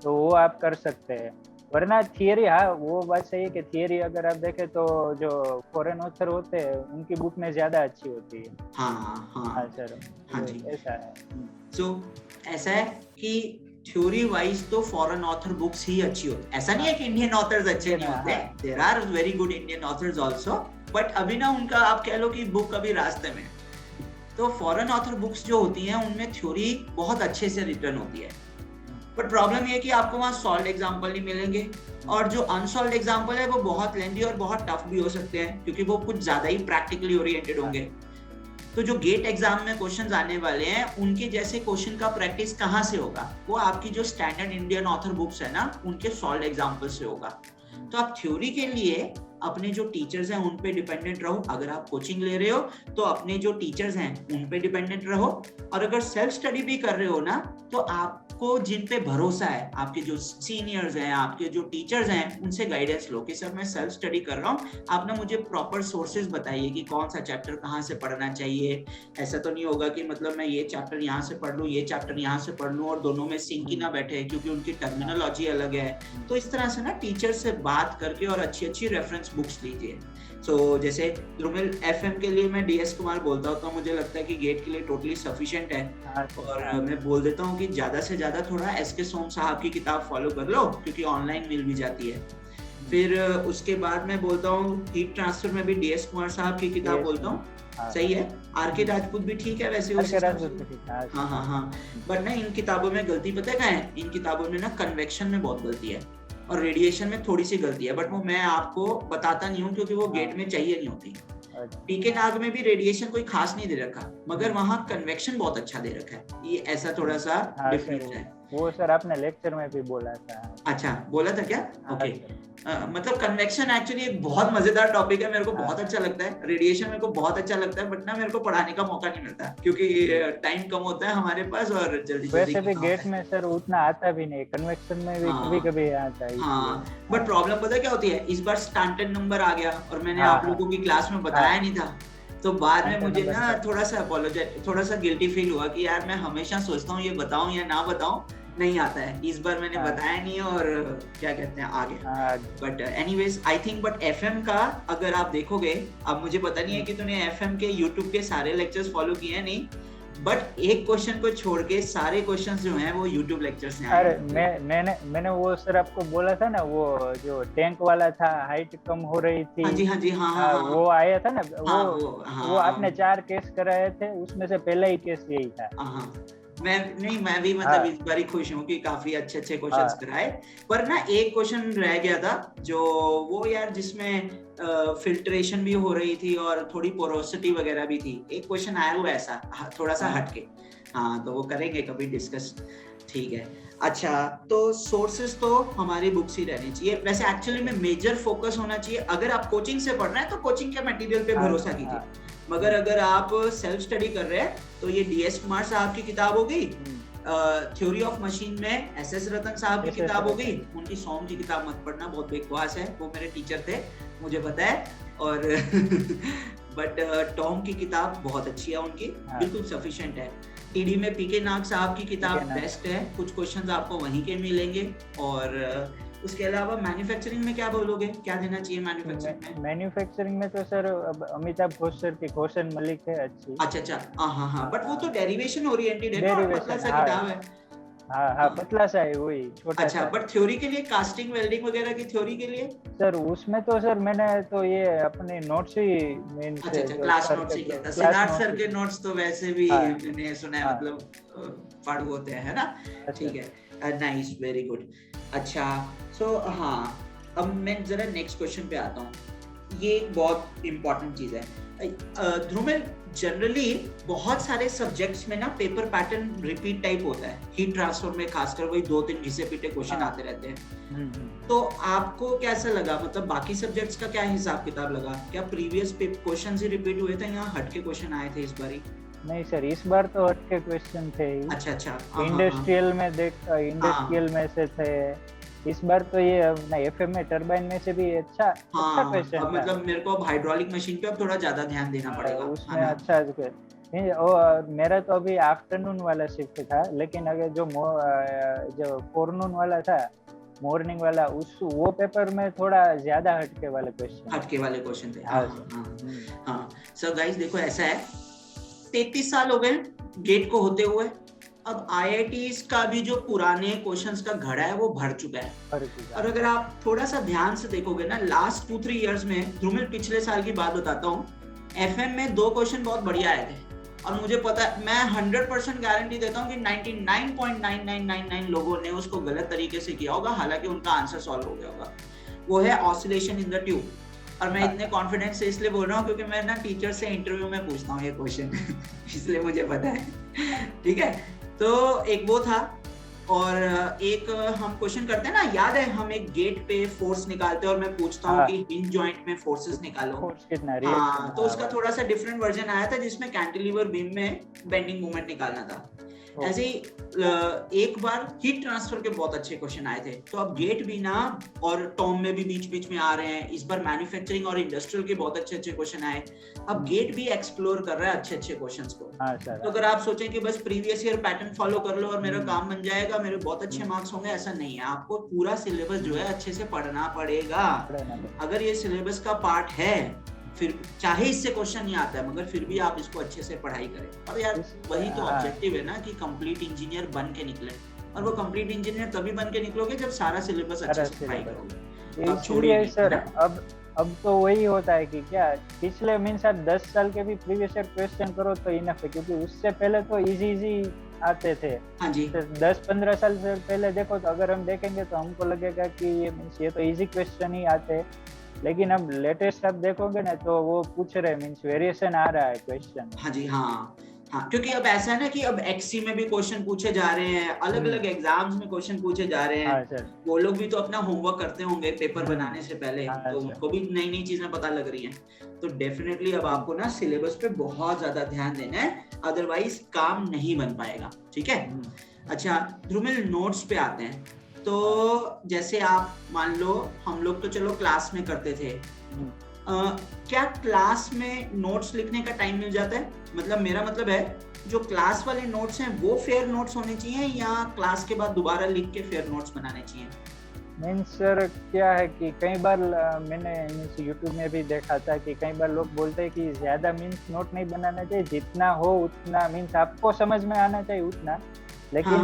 तो वो आप कर सकते हैं। वरना थियरी, हाँ वो बात सही है कि थियरी अगर आप देखें तो जो फॉरेन ऑथर होते हैं उनकी बुक में ज्यादा अच्छी होती है।
हाँ हाँ
हाँ सर,
हाँ जी,
ऐसा है।
सो ऐसा है कि थ्योरी वाइज तो फॉरेन ऑथर बुक्स ही अच्छी होती है। ऐसा नहीं है कि इंडियन ऑथर्स अच्छे नहीं होते, there are very good Indian authors also, but अभी ना उनका आप कह लो कि बुक अभी रास्ते में। तो फॉरेन ऑथर बुक्स जो होती हैं उनमें थ्योरी बहुत अच्छे से रिटर्न होती है, बट प्रॉब्लम ये है कि आपको वहाँ सॉल्व एग्जाम्पल नहीं मिलेंगे, और जो अनसॉल्व एग्जाम्पल है वो बहुत लेंथी और बहुत टफ भी हो सकते हैं क्योंकि वो कुछ ज्यादा ही प्रैक्टिकली ओरिएंटेड होंगे। तो जो गेट एग्जाम में क्वेश्चंस आने वाले हैं उनके जैसे क्वेश्चन का प्रैक्टिस कहाँ से होगा? वो आपकी जो स्टैंडर्ड इंडियन ऑथर बुक्स है ना, उनके सॉल्व एग्जाम्पल से होगा। तो आप थ्योरी के लिए अपने जो टीचर्स हैं उन पे डिपेंडेंट रहो। अगर आप कोचिंग ले रहे हो तो अपने जो टीचर्स हैं उन पे डिपेंडेंट रहो, और अगर सेल्फ स्टडी भी कर रहे हो ना तो आपको जिन पे भरोसा है, आपके जो सीनियर्स हैं, आपके जो टीचर्स हैं, उनसे गाइडेंस लो कि सर मैं सेल्फ स्टडी कर रहा हूँ, आप ना मुझे प्रॉपर सोर्सेज बताइए कि कौन सा चैप्टर कहाँ से पढ़ना चाहिए। ऐसा तो नहीं होगा कि मतलब मैं ये चैप्टर यहाँ से पढ़ लूँ, ये चैप्टर यहाँ से पढ़ लूँ और दोनों में सिंक ही ना बैठे क्योंकि उनकी टर्मिनोलॉजी अलग है। तो इस तरह से ना टीचर से बात करके और अच्छी रेफरेंस बुक्स लीजिए। सो जैसे द्रुमिल, एफएम के लिए मैं डीएस कुमार बोलता हूँ, तो मुझे लगता है कि गेट के लिए टोटली सफिशिएंट है। और मैं बोल देता हूँ कि ज्यादा से ज्यादा थोड़ा एसके सोम साहब की किताब फॉलो कर लो क्योंकि ऑनलाइन मिल भी जाती है। फिर उसके बाद मैं बोलता हूँ हीट ट्रांसफर में भी डीएस कुमार साहब की किताब बोलता हूँ, सही है। आरके राजपूत भी ठीक है वैसे, हाँ हाँ हाँ, बट ना इन किताबों में गलती पता है क्या है? इन किताबों में ना कन्वेक्शन में बहुत गलती है और रेडिएशन में थोड़ी सी गलती है, बट वो मैं आपको बताता नहीं हूँ क्योंकि वो गेट में चाहिए नहीं होती। पीके नाग में भी रेडिएशन कोई खास नहीं दे रखा, मगर वहाँ कन्वेक्शन बहुत अच्छा दे रखा है। ये ऐसा थोड़ा सा डिफरेंस है।
वो सर आपने लेक्चर में भी बोला था।
अच्छा, बोला था क्या? ओके। मतलब कन्वेक्शन एक्चुअली एक बहुत मजेदार टॉपिक है, मेरे को बहुत अच्छा लगता है। रेडिएशन मेरे को बहुत अच्छा लगता है, बट ना मेरे को पढ़ाने का मौका नहीं मिलता क्योंकि टाइम कम होता है हमारे पास और जल्दी
वैसे भी गेट में सर उतना आता भी नहीं, कन्वेक्शन में भी कभी आता है।
हाँ, बट प्रॉब्लम पता है क्या होती है? इस बार स्टैंडर्ड नंबर आ गया और मैंने आप लोगों की क्लास में बताया नहीं था, तो बाद में मुझे ना थोड़ा सा गिल्टी फील हुआ कि यार मैं हमेशा सोचता हूँ ये बताऊं या ना बताऊं, नहीं आता है। इस बार मैंने बताया नहीं और क्या कहते हैं आगे। But anyways I think, but FM का अगर आप देखोगे, अब मुझे पता नहीं है कि तूने एफएम के यूट्यूब के सारे लेक्चर्स फॉलो किए हैं नहीं, बट एक क्वेश्चन को छोड़ के सारे क्वेश्चंस जो हैं वो यूट्यूब लेक्चर्स हैं।
अरे मैंने वो सर आपको बोला था ना, वो जो टैंक वाला था, हाइट कम हो रही थी।
हाँ जी, हाँ जी, हाँ हाँ,
वो आया था ना,
वो
आपने 4 केस कराए थे, उसमें से पहला ही केस यही था।
मैं भी मतलब
हाँ।
इस बार ही खुश हूँ कि काफी अच्छे अच्छे क्वेश्चंस
हाँ।
कराए। पर ना एक क्वेश्चन रह गया था जो वो यार जिसमें फिल्ट्रेशन भी हो रही थी और थोड़ी पोरोसिटी वगैरह भी थी। एक क्वेश्चन आया हुआ ऐसा थोड़ा सा
हाँ।
हटके। हाँ तो वो करेंगे कभी डिस्कस। ठीक है। अच्छा तो सोर्सेस तो हमारी बुक्स ही रहनी चाहिए। वैसे एक्चुअली में मेजर फोकस होना चाहिए, अगर आप कोचिंग से पढ़ रहे हैं तो कोचिंग के मटेरियल पे
हाँ।
भरोसा कीजिए। मगर अगर आप सेल्फ स्टडी कर रहे हैं तो ये DS कुमार साहब की किताब हो गई, थ्योरी ऑफ मशीन में SS रतन साहब की किताब हो गई। उनकी सोम की किताब मत पढ़ना, बहुत बकवास है, वो मेरे टीचर थे मुझे पता है। और बट टॉम की किताब बहुत अच्छी है उनकी, बिल्कुल सफिशिएंट है। TD में PK नाग साहब की किताब बेस्ट है, कुछ क्वेश्चंस आपको वहीं के मिलेंगे। और उसके अलावा मैन्युफैक्चरिंग में क्या बोलोगे, क्या देना चाहिए मैन्युफैक्चरिंग में?
मैन्युफैक्चरिंग में तो सर अब अमिताभ घोष सर की कौशन मलिक है अच्छी।
अच्छा हाँ, बट वो तो डेरिवेशन ओरिएंटेड है ना, पतला सा किताब है।
हाँ पतला सा है वही, छोटा
अच्छा, बट थ्योरी के लिए कास्टिंग वेल्डिंग वगैरह की थ्योरी के लिए
सर उसमें तो सर मैंने तो ये अपने नोट्स ही मींस
अच्छा क्लास नोट्स ही किया था। सिद्धार्थ सर के नोट्स तो वैसे भी मैंने सुना है, मतलब पढ़ होते हैं ना। ठीक है, नाइस, वेरी गुड। अच्छा सो हाँ, अब मैं जरा नेक्स्ट क्वेश्चन पे आता हूँ। ये एक बहुत इंपॉर्टेंट चीज है ध्रुमिल। जनरली बहुत सारे सब्जेक्ट्स में ना पेपर पैटर्न रिपीट टाइप होता है। हीट ट्रांसफर में खासकर वही 2-3 घिसे पीटे क्वेश्चन आते रहते हैं। तो आपको कैसा लगा, मतलब बाकी सब्जेक्ट्स का क्या हिसाब किताब लगा? क्या प्रीवियस क्वेश्चन ही रिपीट हुए थे, यहाँ हटके क्वेश्चन आए थे इस बारी?
नहीं सर, इस बार तो हटके क्वेश्चन थे ही।
अच्छा
इंडस्ट्रियल में इंडस्ट्रियल में से थे इस बार तो। ये अपना FM टरबाइन में से भी अच्छा क्वेश्चन था।
मतलब मेरे को अब हाइड्रोलिक मशीन पे अब थोड़ा ज्यादा ध्यान देना पड़ेगा
उसमें। अच्छा और मेरा तो अभी आफ्टरनून वाला शिफ्ट था, लेकिन अगर जो फोरनून वाला था, मॉर्निंग वाला, वो पेपर में थोड़ा ज्यादा हटके वाले क्वेश्चन थे।
हाँ सो गाइस देखो ऐसा है, 33 साल हो गए गेट को होते हुए। अब IITs का भी जो पुराने क्वेश्चंस का घड़ा है वो भर चुका है। और अगर आप थोड़ा सा ध्यान से देखोगे ना, लास्ट 2-3 इयर्स में, ध्रुमिल पिछले साल की बात बताता हूँ, FM में 2 क्वेश्चन बहुत बढ़िया आए थे। और मुझे पता है, मैं 100% गारंटी देता हूँ कि 99.9999 लोगों ने उसको गलत तरीके से किया होगा, हालांकि उनका आंसर सॉल्व हो गया होगा। वो है ऑसिलेशन इन द ट्यूब। और मैं इतने कॉन्फिडेंस से इसलिए बोल रहा हूँ क्योंकि मैं ना टीचर से इंटरव्यू में पूछता हूँ ये क्वेश्चन इसलिए मुझे पता है। ठीक है, तो एक वो था। और एक हम क्वेश्चन करते हैं ना, याद है हम एक गेट पे फोर्स निकालते हैं और मैं पूछता हूँ कि हिंज जॉइंट में फोर्सेस निकालो। हाँ, तो उसका थोड़ा सा डिफरेंट वर्जन आया था जिसमें कैंटिलीवर बीम में बेंडिंग मोमेंट निकालना था। ऐसे ही एक बार हीट ट्रांसफर के बहुत अच्छे क्वेश्चन आए थे। तो अब गेट भी ना, और टॉम में भी बीच में आ रहे हैं। इस बार मैन्युफैक्चरिंग और इंडस्ट्रियल के बहुत अच्छे क्वेश्चन आए। अब गेट भी एक्सप्लोर कर रहा है अच्छे क्वेश्चंस को। तो अगर आप सोचें कि बस प्रीवियस ईयर पैटर्न फॉलो कर लो और मेरा काम बन जाएगा, मेरे बहुत अच्छे मार्क्स होंगे, ऐसा नहीं है। आपको पूरा सिलेबस जो है अच्छे से पढ़ना पड़ेगा। अगर ये सिलेबस का पार्ट है, फिर चाहे इससे क्वेश्चन नहीं आता है, मगर फिर भी आप इसको अच्छे से पढ़ाई करें। और यार वही तो ऑब्जेक्टिव है ना कि कंप्लीट इंजीनियर बन के निकले। और वो कंप्लीट इंजीनियर तभी बन के निकलोगे जब सारा सिलेबस अच्छे से पढ़ाई करोगे। अब छोड़िए सर,
अब तो वही होता है कि क्या पिछले मीन्स आप 10 साल के भी प्रीवियस ईयर क्वेश्चन करो तो इनफ है, क्योंकि उससे पहले तो इजी आते थे।
हाँ जी,
10-15 साल से पहले देखो तो अगर हम देखेंगे तो हमको लगेगा कि ये तो इजी क्वेश्चन ही आते। लेकिन अब लेटेस्ट आप देखोगे ना तो वो पूछ रहे मींस वेरिएशन आ रहा है क्वेश्चन।
हाँ जी, हाँ, क्योंकि अब ऐसा है ना कि अब XC में भी क्वेश्चन पूछे जा रहे हैं, अलग अलग एग्जाम्स में क्वेश्चन पूछे जा रहे हैं। वो लोग भी तो अपना होमवर्क करते होंगे पेपर बनाने से पहले, तो उनको भी नई नई चीजें पता लग रही हैं। तो डेफिनेटली अब आपको ना सिलेबस पे बहुत ज्यादा ध्यान देना है, अदरवाइज काम नहीं बन पाएगा। ठीक है, अच्छा ध्रुमिल, नोट्स पे आते हैं। तो जैसे आप मान लो, हम लोग तो चलो क्लास में करते थे, क्या क्लास में नोट्स लिखने का टाइम मिल जाता है? मतलब मेरा मतलब है, जो क्लास वाले नोट्स हैं वो फेयर नोट्स होने चाहिए या क्लास के बाद दोबारा लिख के फेयर नोट्स बनाने चाहिए?
मीन्स सर क्या है कि कई बार मैंने यूट्यूब में भी देखा था कि कई बार लोग बोलते हैं कि ज्यादा मीन्स नोट नहीं बनाना चाहिए, जितना हो उतना मीन्स आपको समझ में आना चाहिए उतना। लेकिन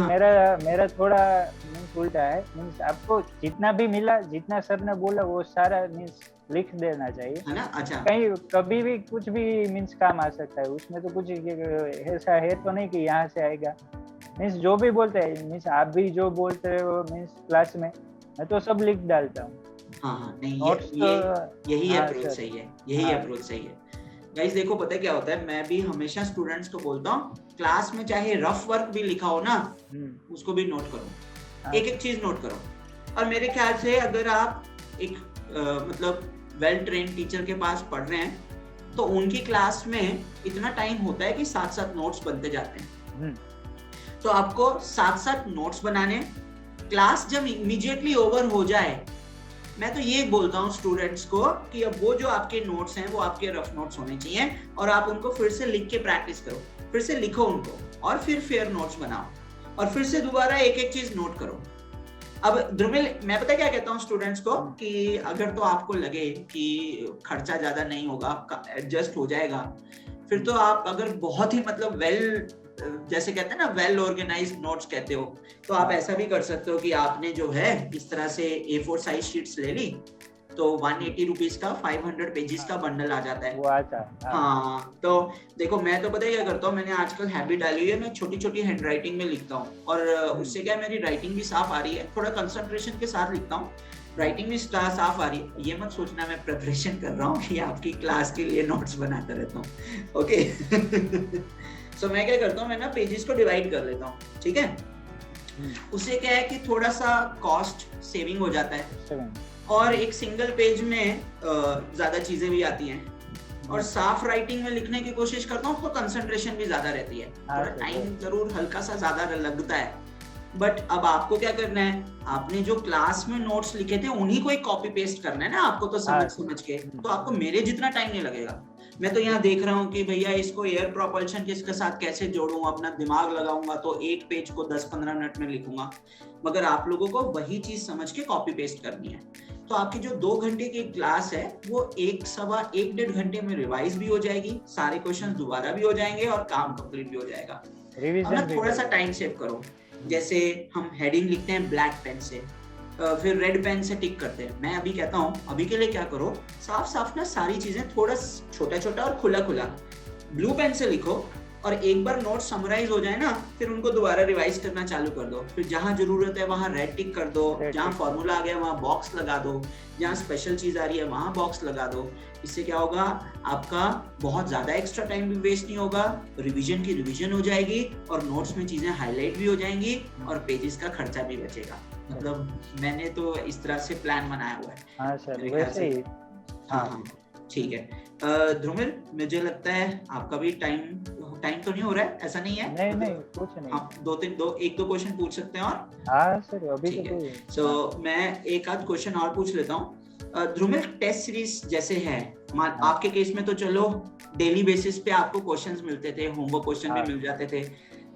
मेरा थोड़ा मीन्स उल्टा है, मीन्स आपको जितना भी मिला, जितना सर ने बोला वो सारा मीन्स लिख देना चाहिए, है ना? अच्छा, कहीं कभी भी कुछ भी मीन्स काम आ सकता है उसमें, तो कुछ ऐसा है तो नहीं कि यहाँ से आएगा। मीन्स जो भी बोलते हैं, मीन्स आप भी जो बोलते हो मीन्स क्लास में, मैं तो सब लिख डालता हूँ।
हाँ, नहीं
नोट्स तो
यही
हाँ
अप्रोच
सर,
सही है, यही
हाँ
अप्रोच सही है। गाइस देखो पता है क्या होता है, मैं भी हमेशा स्टूडेंट्स को बोलता हूँ, क्लास में चाहे रफ वर्क भी लिखा हो ना, उसको भी नोट करो,
हाँ
एक एक चीज नोट करो। और मेरे ख्याल से अगर आप एक मतलब वेल ट्रेन टीचर के पास पढ़ रहे हैं, तो उनकी क्लास में इतना टाइम होता है कि साथ साथ नोट्स बनते जाते हैं। तो आपको साथ साथ नोट्स बनाने, क्लास जब इमीडिएटली ओवर हो जाए, मैं तो ये बोलता हूँ स्टूडेंट्स को कि अब वो जो आपके नोट्स हैं वो आपके रफ नोट्स होने चाहिए, और आप उनको फिर से लिख के प्रैक्टिस करो, फिर से लिखो उनको, और फिर फेयर नोट्स बनाओ, और फिर से दोबारा एक एक चीज नोट करो। अब ध्रुमिल, मैं पता क्या कहता हूँ स्टूडेंट्स को कि अगर तो आपको लगे कि खर्चा ज्यादा नहीं होगा, एडजस्ट हो जाएगा, फिर तो आप अगर बहुत ही मतलब वेल, जैसे कहते हैं ना वेल ऑर्गेनाइज्ड नोट्स कहते हो, तो आप ऐसा भी कर सकते हो कि आपने जो है इस तरह से A4 साइज शीट्स ले ली, तो 180 रुपीज का 500 पेजेस का बंडल आ जाता है,
वो आता है।
हाँ, तो देखो मैं तो पता है क्या करता हूँ, मैंने आजकल हैबिट डाली हुई है, मैं छोटी छोटी हैंड राइटिंग में लिखता हूँ, और उससे क्या मेरी राइटिंग भी साफ आ रही है, थोड़ा कंसंट्रेशन के साथ लिखता हूँ, राइटिंग भी साफ आ रही है। ये मत सोचना मैं प्रिपरेशन कर रहा हूँ कि आपकी क्लास के लिए नोट्स बनाता रहता हूँ, ओके। सो मैं क्या करता हूँ, मैं ना पेजेस को डिवाइड कर लेता हूँ, ठीक है, उससे क्या है कि थोड़ा सा कॉस्ट सेविंग हो जाता है, और एक सिंगल पेज में ज्यादा चीजें भी आती हैं, और साफ राइटिंग में लिखने की कोशिश करता हूँ, तो कंसंट्रेशन भी ज्यादा रहती है, थोड़ा टाइम जरूर हल्का सा ज्यादा लगता है, बट अब आपको क्या करना है, आपने जो क्लास में नोट्स लिखे थे उन्हीं को एक कॉपी पेस्ट करना है ना आपको, तो समझ के, तो आपको मेरे जितना टाइम नहीं लगेगा। मैं तो यहाँ देख रहा हूँ कि भैया इसको एयर प्रोपल्शन किसके साथ कैसे जोड़ूं, अपना दिमाग लगाऊंगा तो एक पेज को 10-15 मिनट में लिखूंगा, मगर आप लोगों को वही चीज समझ के कॉपी पेस्ट करनी है। तो आपकी जो 2 घंटे की क्लास है वो 1-1.5 घंटे में रिवाइज भी हो जाएगी, सारे क्वेश्चन दोबारा भी हो जाएंगे, और काम कंप्लीट भी हो जाएगा। अब थोड़ा सा टाइम सेव करो, जैसे हम हेडिंग लिखते हैं ब्लैक पेन से, फिर रेड पेन से टिक करते हैं, मैं अभी कहता हूँ अभी के लिए क्या करो, साफ साफ ना सारी चीजें थोड़ा छोटा छोटा और खुला खुला ब्लू पेन से लिखो, और एक बार नोट समराइज हो जाए ना, फिर उनको दोबारा रिवाइज करना चालू कर दो, फिर जहां जरूरत है वहां रेड टिक कर दो, जहां फॉर्मूला आ गया वहां बॉक्स लगा दो, जहां स्पेशल चीज आ रही है वहां बॉक्स लगा दो। इससे क्या होगा, आपका बहुत ज्यादा एक्स्ट्रा टाइम भी वेस्ट नहीं होगा, रिवीजन की रिवीजन हो जाएगी, और नोट्स में चीजें हाईलाइट भी हो जाएंगी, और पेजेस का खर्चा भी बचेगा। मतलब मैंने तो इस तरह से प्लान बनाया हुआ है।
हाँ सर, वैसे ही।
हाँ, ठीक है। ध्रुमिल, मुझे लगता है आपका भी टाइम तो नहीं हो रहा है, ऐसा नहीं है?
नहीं कुछ नहीं।
हाँ, 1-2 क्वेश्चन पूछ सकते हैं और?
हाँ सर, अभी
ठीक
तो
है। सो मैं एक आध क्वेश्चन और पूछ लेता हूँ। ध्रुमिल, टेस्ट सीरीज जैसे है, आपके केस में तो चलो डेली बेसिस पे आपको क्वेश्चंस मिलते थे, होमवर्क क्वेश्चन भी मिल जाते थे,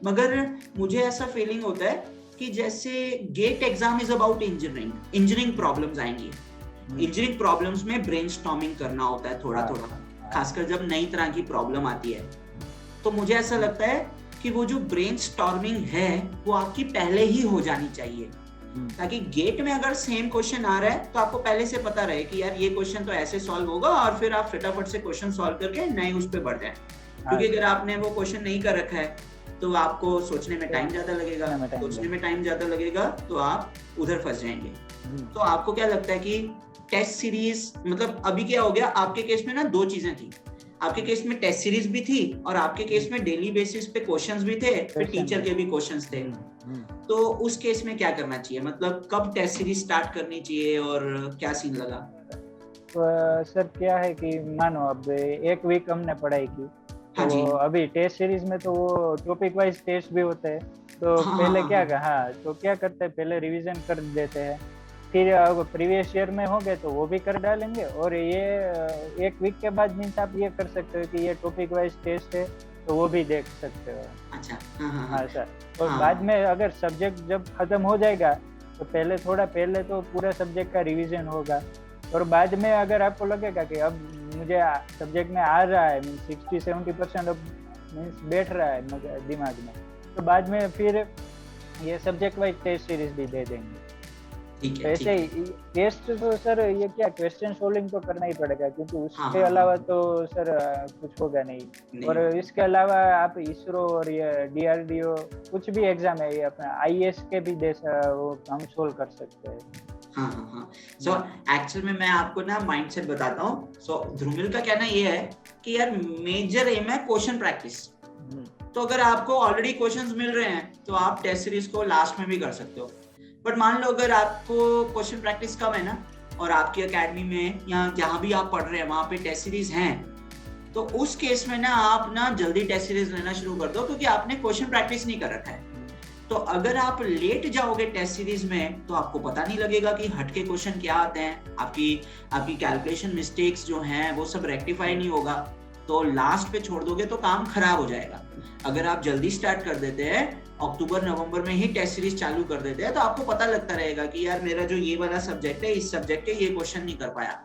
मगर मुझे ऐसा फीलिंग होता है कि जैसे GATE exam is about engineering problems आएंगी, इंजीनियरिंग प्रॉब्लम्स में ब्रेनस्टॉर्मिंग करना होता है थोड़ा थोड़ा, खासकर जब नई तरह की प्रॉब्लम आती है। तो मुझे ऐसा लगता है कि वो जो ब्रेनस्टॉर्मिंग है वो आपकी पहले ही हो जानी चाहिए, ताकि गेट में अगर सेम क्वेश्चन आ रहा है तो आपको पहले से पता रहे कि यार ये क्वेश्चन तो ऐसे सॉल्व होगा, और फिर आप फटाफट से क्वेश्चन सॉल्व करके नए उस पर बढ़ जाए। क्योंकि अगर आपने वो क्वेश्चन नहीं कर रखा है तो आपको सोचने में टाइम ज्यादा लगेगा, तो आप उधर फंस जाएंगे। तो आपको क्या लगता है कि टेस्ट सीरीज, मतलब अभी क्या हो गया, आपके केस में ना 2 चीजें थी, आपके केस में टेस्ट सीरीज भी थी, और आपके केस में डेली बेसिस पे क्वेश्चंस भी थे, फिर टीचर के भी क्वेश्चंस थे। तो उस केस में क्या करना चाहिए, मतलब कब टेस्ट सीरीज स्टार्ट करनी चाहिए और क्या सीन लगा?
तो सर क्या है कि मानो अब 1 वीक हमने पढ़ाई की, तो अभी टेस्ट सीरीज में तो वो टॉपिक वाइज टेस्ट भी होते हैं, तो पहले क्या करते हैं, पहले रिवीजन कर देते हैं, फिर प्रीवियस ईयर में हो गए तो वो भी कर डालेंगे, और ये 1 वीक के बाद मीन्स आप ये कर सकते हो कि ये टॉपिक वाइज टेस्ट है तो वो भी देख सकते हो।
अच्छा,
हाँ सर। और बाद में अगर सब्जेक्ट जब खत्म हो जाएगा तो पहले तो पूरा सब्जेक्ट का रिवीजन होगा, और बाद में अगर आपको लगेगा कि अब मुझे सब्जेक्ट में आ रहा है, मीन्स 60-70% अब मीन्स बैठ रहा है दिमाग में, तो बाद में फिर ये सब्जेक्ट वाइज टेस्ट सीरीज भी दे देंगे।
ठीक है,
ऐसे ही टेस्ट तो सर ये क्या क्वेश्चन सोल्विंग तो करना ही पड़ेगा, क्योंकि उसके
हाँ,
अलावा तो सर कुछ होगा नहीं। और इसके अलावा आप इसरो और ये DRDO कुछ भी एग्जाम है, ये अपना IAS के भी वो हम सोल्व कर सकते हैं।
हाँ। सो एक्चुअल में मैं आपको ना माइंडसेट बताता हूँ। सो ध्रुमिल का कहना ये है कि यार मेजर एम है क्वेश्चन प्रैक्टिस। तो अगर आपको ऑलरेडी क्वेश्चंस मिल रहे हैं तो आप टेस्ट सीरीज को लास्ट में भी कर सकते हो। बट मान लो अगर आपको क्वेश्चन प्रैक्टिस कम है ना, और आपकी एकेडमी में या जहां भी आप पढ़ रहे हैं वहां पे टेस्ट सीरीज हैं, तो उस केस में ना आप ना जल्दी टेस्ट सीरीज लेना शुरू कर दो, क्योंकि आपने क्वेश्चन प्रैक्टिस नहीं कर रखा है। तो अगर आप लेट जाओगे टेस्ट सीरीज में तो आपको पता नहीं लगेगा कि हटके क्वेश्चन क्या आते हैं, आपकी कैलकुलेशन मिस्टेक्स जो हैं वो सब रेक्टिफाई नहीं होगा, तो लास्ट पे छोड़ दोगे तो काम खराब हो जाएगा। अगर आप जल्दी स्टार्ट कर देते हैं, अक्टूबर नवंबर में ही टेस्ट सीरीज चालू कर देते हैं, तो आपको पता लगता रहेगा कि यार मेरा जो ये वाला सब्जेक्ट है, इस सब्जेक्ट के ये क्वेश्चन नहीं कर पाया।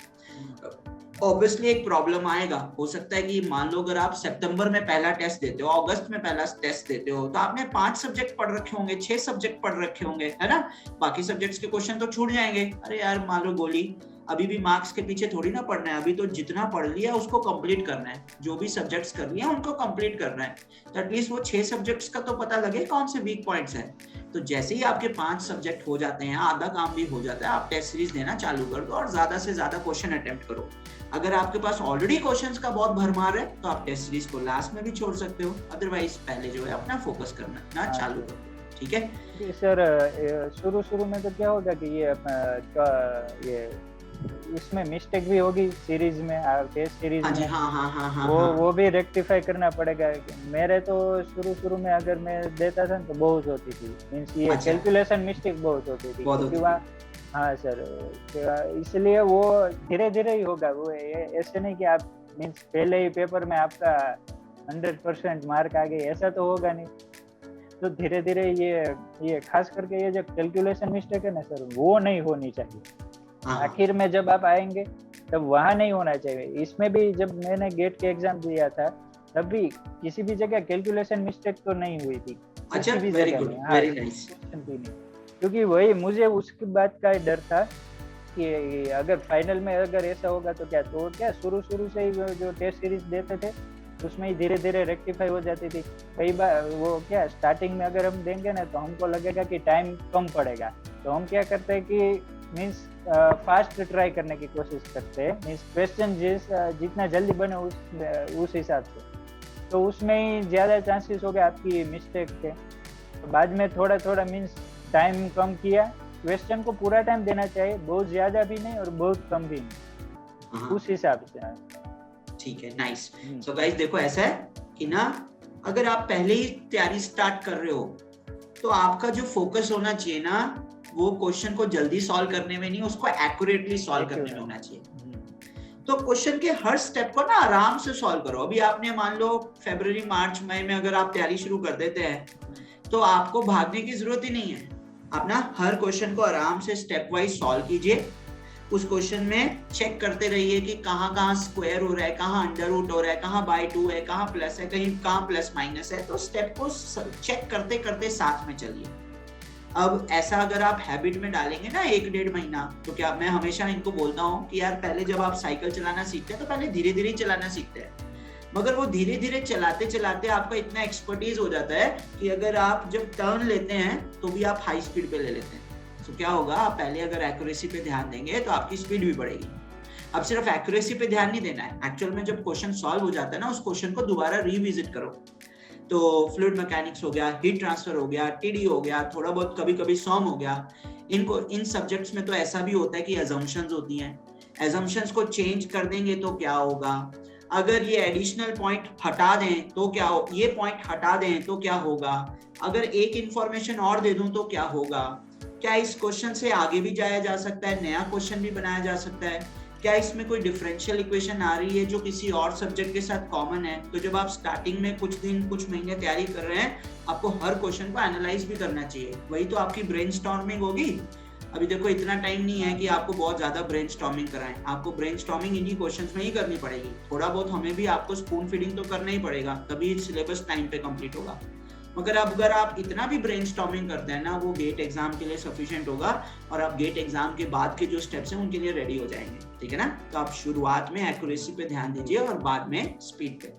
ऑब्वियसली एक प्रॉब्लम आएगा। हो सकता है कि मान लो अगर आप सितंबर में पहला टेस्ट देते हो, अगस्त में पहला टेस्ट देते हो, तो आपने 5 सब्जेक्ट पढ़ रखे होंगे, 6 सब्जेक्ट पढ़ रखे होंगे, है ना। बाकी सब्जेक्ट्स के क्वेश्चन तो छूट जाएंगे। अरे यार मान लो गोली, अभी भी मार्क्स के पीछे थोड़ी ना पढ़ना है, अभी तो जितना पढ़ लिया उसको कंप्लीट करना है, जो भी सब्जेक्ट्स कर लिया उनको कंप्लीट करना है। तो एटलीस्ट वो 6 सब्जेक्ट्स का तो पता लगे कौन से वीक पॉइंट्स हैं। तो जैसे ही आपके 5 सब्जेक्ट हो जाते हैं, आधा काम भी हो जाता है, आप टेस्ट सीरीज देना चालू कर दो और ज्यादा से ज्यादा क्वेश्चन अटेम्प्ट करो। अगर आपके पास ऑलरेडी क्वेश्चंस का बहुत भरमार है तो आप टेस्ट सीरीज को लास्ट में भी छोड़ सकते हो, अदरवाइज पहले जो है अपना फोकस करना ना चालू कर दो। ठीक है
सर, शुरू में तो क्या होगा कि ये इसमें मिस्टेक भी होगी सीरीज में, टेस्ट सीरीज में।
हाँ,
वो भी रेक्टिफाई करना पड़ेगा। मेरे तो शुरू में अगर मैं देता था तो बहुत होती थी, मींस ये कैलकुलेशन मिस्टेक बहुत होती थी। हाँ सर, इसलिए वो धीरे धीरे ही होगा। वो ऐसे नहीं कि आप मींस पहले ही पेपर में आपका 100% मार्क आ गए, ऐसा तो होगा नहीं। तो धीरे धीरे ये खास करके ये जो कैलकुलेशन मिस्टेक है ना सर, वो नहीं होनी चाहिए। आखिर में जब आप आएंगे तब वहां नहीं होना चाहिए। इसमें भी जब मैंने गेट के एग्जाम दिया था तब भी किसी भी जगह कैलकुलेशन मिस्टेक तो नहीं हुई थी।
अच्छा, वेरी गुड, वेरी नाइस।
क्योंकि वही मुझे उसकी बात का डर था कि अगर फाइनल में अगर ऐसा होगा तो क्या शुरू से ही जो टेस्ट सीरीज देते थे उसमें ही धीरे धीरे रेक्टिफाई हो जाती थी। कई बार वो क्या स्टार्टिंग में अगर हम देंगे ना तो हमको लगेगा कि टाइम कम पड़ेगा, तो हम क्या करते हैं कि मीन्स फास्ट ट्राई करने की कोशिश करते हैं, मीन्स क्वेश्चन जितना जल्दी बने उस हिसाब से, तो उसमें ही ज़्यादा चांसेस हो गए आपकी मिस्टेक के। तो बाद में थोड़ा मीन्स टाइम कम किया। क्वेश्चन को पूरा टाइम देना चाहिए, बहुत ज़्यादा भी नहीं और बहुत कम भी नहीं, उस हिसाब से।
ठीक है, नाइस। सो गाइस देखो ऐसा है कि ना, अगर आप पहले ही तैयारी स्टार्ट कर रहे हो तो आपका जो फोकस होना चाहिए ना, वो क्वेश्चन को जल्दी सॉल्व करने में नहीं, उसको एक्यूरेटली सॉल्व करने में होना चाहिए। तो क्वेश्चन के हर स्टेप को ना आराम से सॉल्व करो। अभी आपने मान लो फरवरी मार्च मई में अगर आप तैयारी शुरू कर देते हैं तो आपको भागने की जरूरत ही नहीं है। आप ना हर क्वेश्चन को आराम से स्टेप वाइज सॉल्व कीजिए। उस क्वेश्चन में चेक करते रहिए कि कहाँ स्क्वायर हो रहा है, कहाँ अंडर रूट हो रहा है, कहाँ बाय 2 है, कहाँ प्लस है, कहाँ प्लस माइनस है। तो स्टेप को चेक करते करते साथ में चलिए। अब ऐसा अगर आप हैबिट में डालेंगे ना 1-1.5 महीना, तो क्या मैं हमेशा इनको बोलता हूँ कि यार पहले जब आप साइकिल चलाना सीखते हैं तो पहले धीरे धीरे चलाना सीखते हैं, मगर वो धीरे धीरे चलाते चलाते आपका इतना एक्सपर्टीज हो जाता है कि अगर आप जब टर्न लेते हैं तो भी आप हाई स्पीड पे ले लेते हैं। तो क्या होगा, आप पहले अगर एक्यूरेसी पे ध्यान देंगे तो आपकी स्पीड भी बढ़ेगी। अब सिर्फ एक्यूरेसी पे ध्यान नहीं देना है, एक्चुअल में जब क्वेश्चन सॉल्व हो जाता है ना, उस क्वेश्चन को दोबारा रिविजिट करो। तो फ्लूइड मैकेनिक्स हो गया, हीट ट्रांसफर हो गया, टीडी हो गया, थोड़ा बहुत कभी कभी सॉम हो गया। इन सब्जेक्ट्स में तो ऐसा भी होता है कि अजम्पशंस होती हैं। अजम्पशंस को चेंज कर देंगे तो क्या होगा, अगर ये एडिशनल पॉइंट हटा दें तो क्या हो, ये पॉइंट हटा दें तो क्या होगा, अगर एक इंफॉर्मेशन और दे दूं तो क्या होगा, क्या इस क्वेश्चन से आगे भी जाया जा सकता है, नया क्वेश्चन भी बनाया जा सकता है, क्या इसमें कोई डिफरेंशियल इक्वेशन आ रही है जो किसी और सब्जेक्ट के साथ कॉमन है। तो जब आप स्टार्टिंग में कुछ दिन कुछ महीने तैयारी कर रहे हैं, आपको हर क्वेश्चन को एनालाइज भी करना चाहिए, वही तो आपकी ब्रेनस्टॉर्मिंग होगी। अभी देखो इतना टाइम नहीं है कि आपको बहुत ज्यादा ब्रेनस्टॉर्मिंग कराएं, आपको ब्रेनस्टॉर्मिंग इन्हीं क्वेश्चंस में ही करनी पड़ेगी। थोड़ा बहुत हमें भी आपको स्पून फीडिंग तो करना ही पड़ेगा, तभी सिलेबस टाइम पे कंप्लीट होगा। मगर अब अगर आप इतना भी ब्रेनस्टॉर्मिंग करते हैं ना, वो गेट एग्जाम के लिए सफिशिएंट होगा और आप गेट एग्जाम के बाद के जो स्टेप्स हैं उनके लिए रेडी हो जाएंगे, ठीक है ना। तो आप शुरुआत में एक्यूरेसी पे ध्यान दीजिए और बाद में स्पीड पे,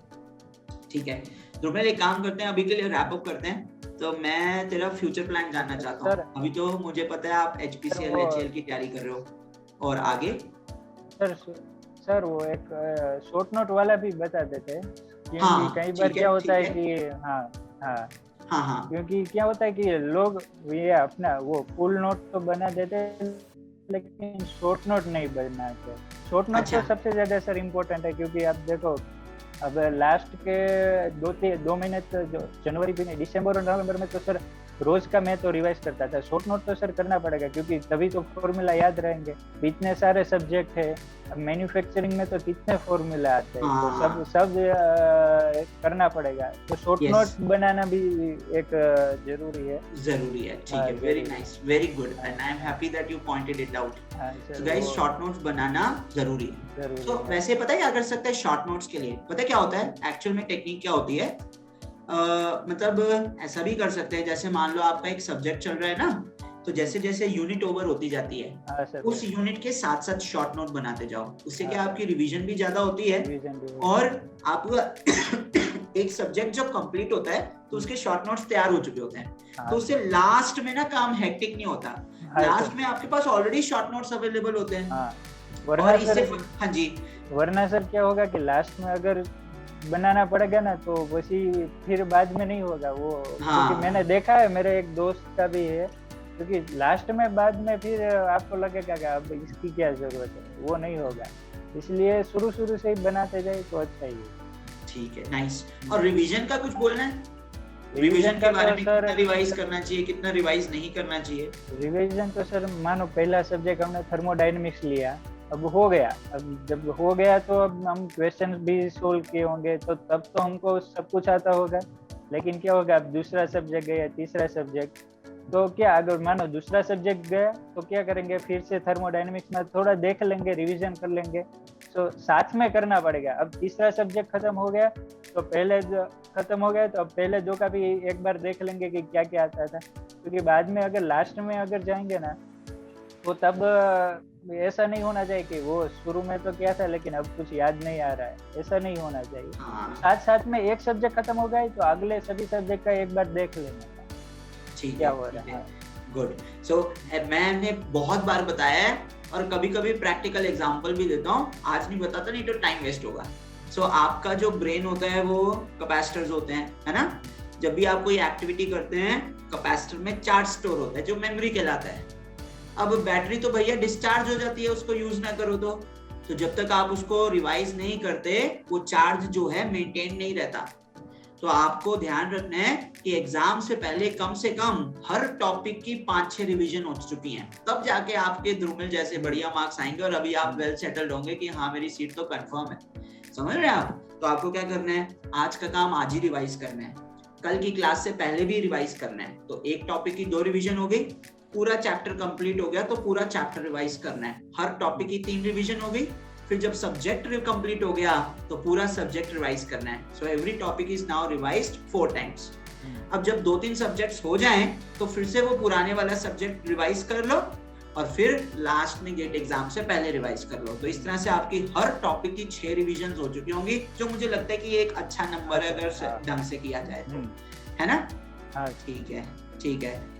ठीक है। तो मैं एक काम करते हैं, अभी के लिए रैप अप करते हैं। तो मैं तेरा फ्यूचर प्लान जानना चाहता हूँ। अभी तो मुझे पता है आप HPCL HAL की तैयारी कर रहे हो, और आगे
सर वो एक शॉर्ट नोट वाला भी बता देते हैं, क्योंकि कई बार क्या होता है कि हाँ, क्योंकि क्या होता है कि लोग ये अपना वो फुल नोट तो बना देते हैं लेकिन शॉर्ट नोट नहीं बनाते। शॉर्ट नोट तो सबसे ज्यादा सर इम्पोर्टेंट है, क्योंकि आप देखो अब लास्ट के 2 महीने तो जो जनवरी भी दिसंबर और नवंबर में तो सर रोज का मैं तो रिवाइज करता था। शॉर्ट नोट तो सर करना पड़ेगा, क्योंकि तभी तो फॉर्मूला याद रहेंगे। इतने सारे सब्जेक्ट है, अब मैन्युफैक्चरिंग में तो कितने फॉर्मूला आते हैं, तो सब करना पड़ेगा। तो शॉर्ट नोट बनाना भी एक जरूरी है। ठीक है,
very nice, very good, and I am happy that you pointed it out. So guys, short notes बनाना जरूरी है। तो वैसे पता है क्या कर सकते हैं शॉर्ट नोट्स के लिए? पता है क्या होता है एक्चुअल में? टेक्निक क्या होती है? मतलब ऐसा भी कर सकते हैं, जैसे मान लो आपका एक सब्जेक्ट चल रहा है ना, तो जैसे जैसे यूनिट ओवर होती जाती है उस यूनिट के साथ साथ शॉर्ट नोट बनाते जाओ। उससे क्या आपकी रिवीजन भी ज्यादा होती है, और आपका एक सब्जेक्ट जब कंप्लीट होता है तो उसके शॉर्ट नोट्स तैयार हो चुके होते हैं। तो उससे लास्ट में ना काम हेक्टिक नहीं होता, लास्ट में आपके पास ऑलरेडी शॉर्ट नोट्स अवेलेबल होते हैं। और इससे हाँ जी,
वरना सर क्या होगा कि लास्ट में अगर बनाना पड़ेगा ना तो वैसी फिर बाद में नहीं होगा वो। क्योंकि मैंने देखा है, मेरे एक दोस्त का भी है, क्योंकि लास्ट में बाद में फिर आपको लगेगा कि अब इसकी क्या जरूरत है, वो नहीं होगा। इसलिए शुरू से ही बनाते जाए तो अच्छा ही है।
ठीक है, नाइस। और रिवीजन का कुछ बोलना है? रिवीजन के बारे में कितना रिवाइज करना चाहिए, कितना रिवाइज नहीं करना चाहिए?
रिवीजन तो सर मानो पहला सब्जेक्ट हमने थर्मोडायनेमिक्स लिया, अब हो गया। अब जब हो गया तो अब हम क्वेश्चन भी सोल्व किए होंगे, तो तब तो हमको सब कुछ आता होगा। लेकिन क्या होगा, अब दूसरा सब्जेक्ट गया, तीसरा सब्जेक्ट, तो क्या अगर मानो दूसरा सब्जेक्ट गया तो क्या करेंगे, फिर से थर्मोडायनेमिक्स में थोड़ा देख लेंगे, रिवीजन कर लेंगे। तो साथ में करना पड़ेगा। अब तीसरा सब्जेक्ट खत्म हो गया तो पहले जो खत्म हो गया तो अब पहले दो का भी एक बार देख लेंगे कि क्या क्या आता था, क्योंकि बाद में अगर लास्ट में अगर जाएंगे ना तो तब ऐसा नहीं होना चाहिए कि वो शुरू में तो क्या था लेकिन अब कुछ याद नहीं आ रहा है, ऐसा नहीं होना चाहिए। साथ में एक सब्जेक्ट खत्म हो गया तो अगले सभी सब्जेक्ट का एक बार देख लेना क्या हो रहा है।
गुड। सो मैंने बहुत बार बताया है और कभी कभी प्रैक्टिकल एग्जांपल भी देता हूँ, आज नहीं बताता नहीं तो टाइम वेस्ट होगा। सो आपका जो ब्रेन होता है वो कैपेसिटर्स होते हैं, है ना। जब भी आप कोई एक्टिविटी करते हैं कैपेसिटर में चार्ज स्टोर होता है जो मेमोरी कहलाता है। अब बैटरी तो भैया डिस्चार्ज हो जाती है उसको यूज ना करो तो जब तक आप उसको रिवाइज नहीं करते वो चार्ज जो है मेंटेन नहीं रहता। तो आपको ध्यान रखना है कि एग्जाम से पहले कम से कम हर टॉपिक की 5-6 रिवीजन हो चुकी हैं, तब जाके आपके ध्रुमिल जैसे बढ़िया मार्क्स आएंगे और अभी आप वेल सेटल्ड होंगे कि हाँ मेरी सीट तो कंफर्म है। समझ रहे हैं आप? तो आपको क्या करना है, आज का काम आज ही रिवाइज करना है, कल की क्लास से पहले भी रिवाइज करना है। तो एक टॉपिक की 2 रिवीजन हो गई, पूरा चैप्टर कंप्लीट हो गया तो पूरा चैप्टर रिवाइज करना है। हर टॉपिक की 3 रिवीजन हो गई, फिर जब सब्जेक्ट कंप्लीट हो गया तो पूरा सब्जेक्ट रिवाइज करना है। So every topic is now revised 4 times. अब जब 2-3 सब्जेक्ट्स हो जाएं तो फिर से वो पुराने वाला सब्जेक्ट रिवाइज कर लो और फिर लास्ट में गेट एग्जाम से पहले रिवाइज कर लो। तो इस तरह से आपकी हर टॉपिक की 6 रिवीजन हो चुकी होंगी, जो मुझे लगता है कि ये एक अच्छा नंबर है अगर ढंग से किया जाए तो, है ना। हाँ ठीक है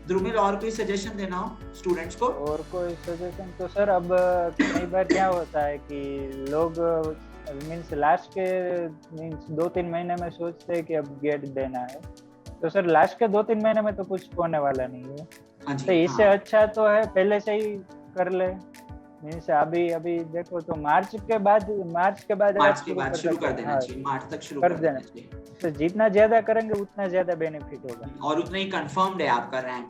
ध्रुमिल, और कोई सजेशन देना हो स्टूडेंट्स को?
और कोई सजेशन तो सर अब कई बार क्या होता है कि लोग मीन्स लास्ट के 2-3 महीने में सोचते हैं कि अब गेट देना है, तो सर लास्ट के 2-3 महीने में तो कुछ होने वाला नहीं है। तो इससे अच्छा तो है पहले से ही कर ले। मीन्स अभी देखो तो मार्च के बाद
शुरू कर देना चाहिए, मार्च तक शुरू कर देना चाहिए।
तो जितना ज्यादा करेंगे उतना ज्यादा बेनिफिट होगा
और उतना ही कंफर्म्ड है आपका रैंक,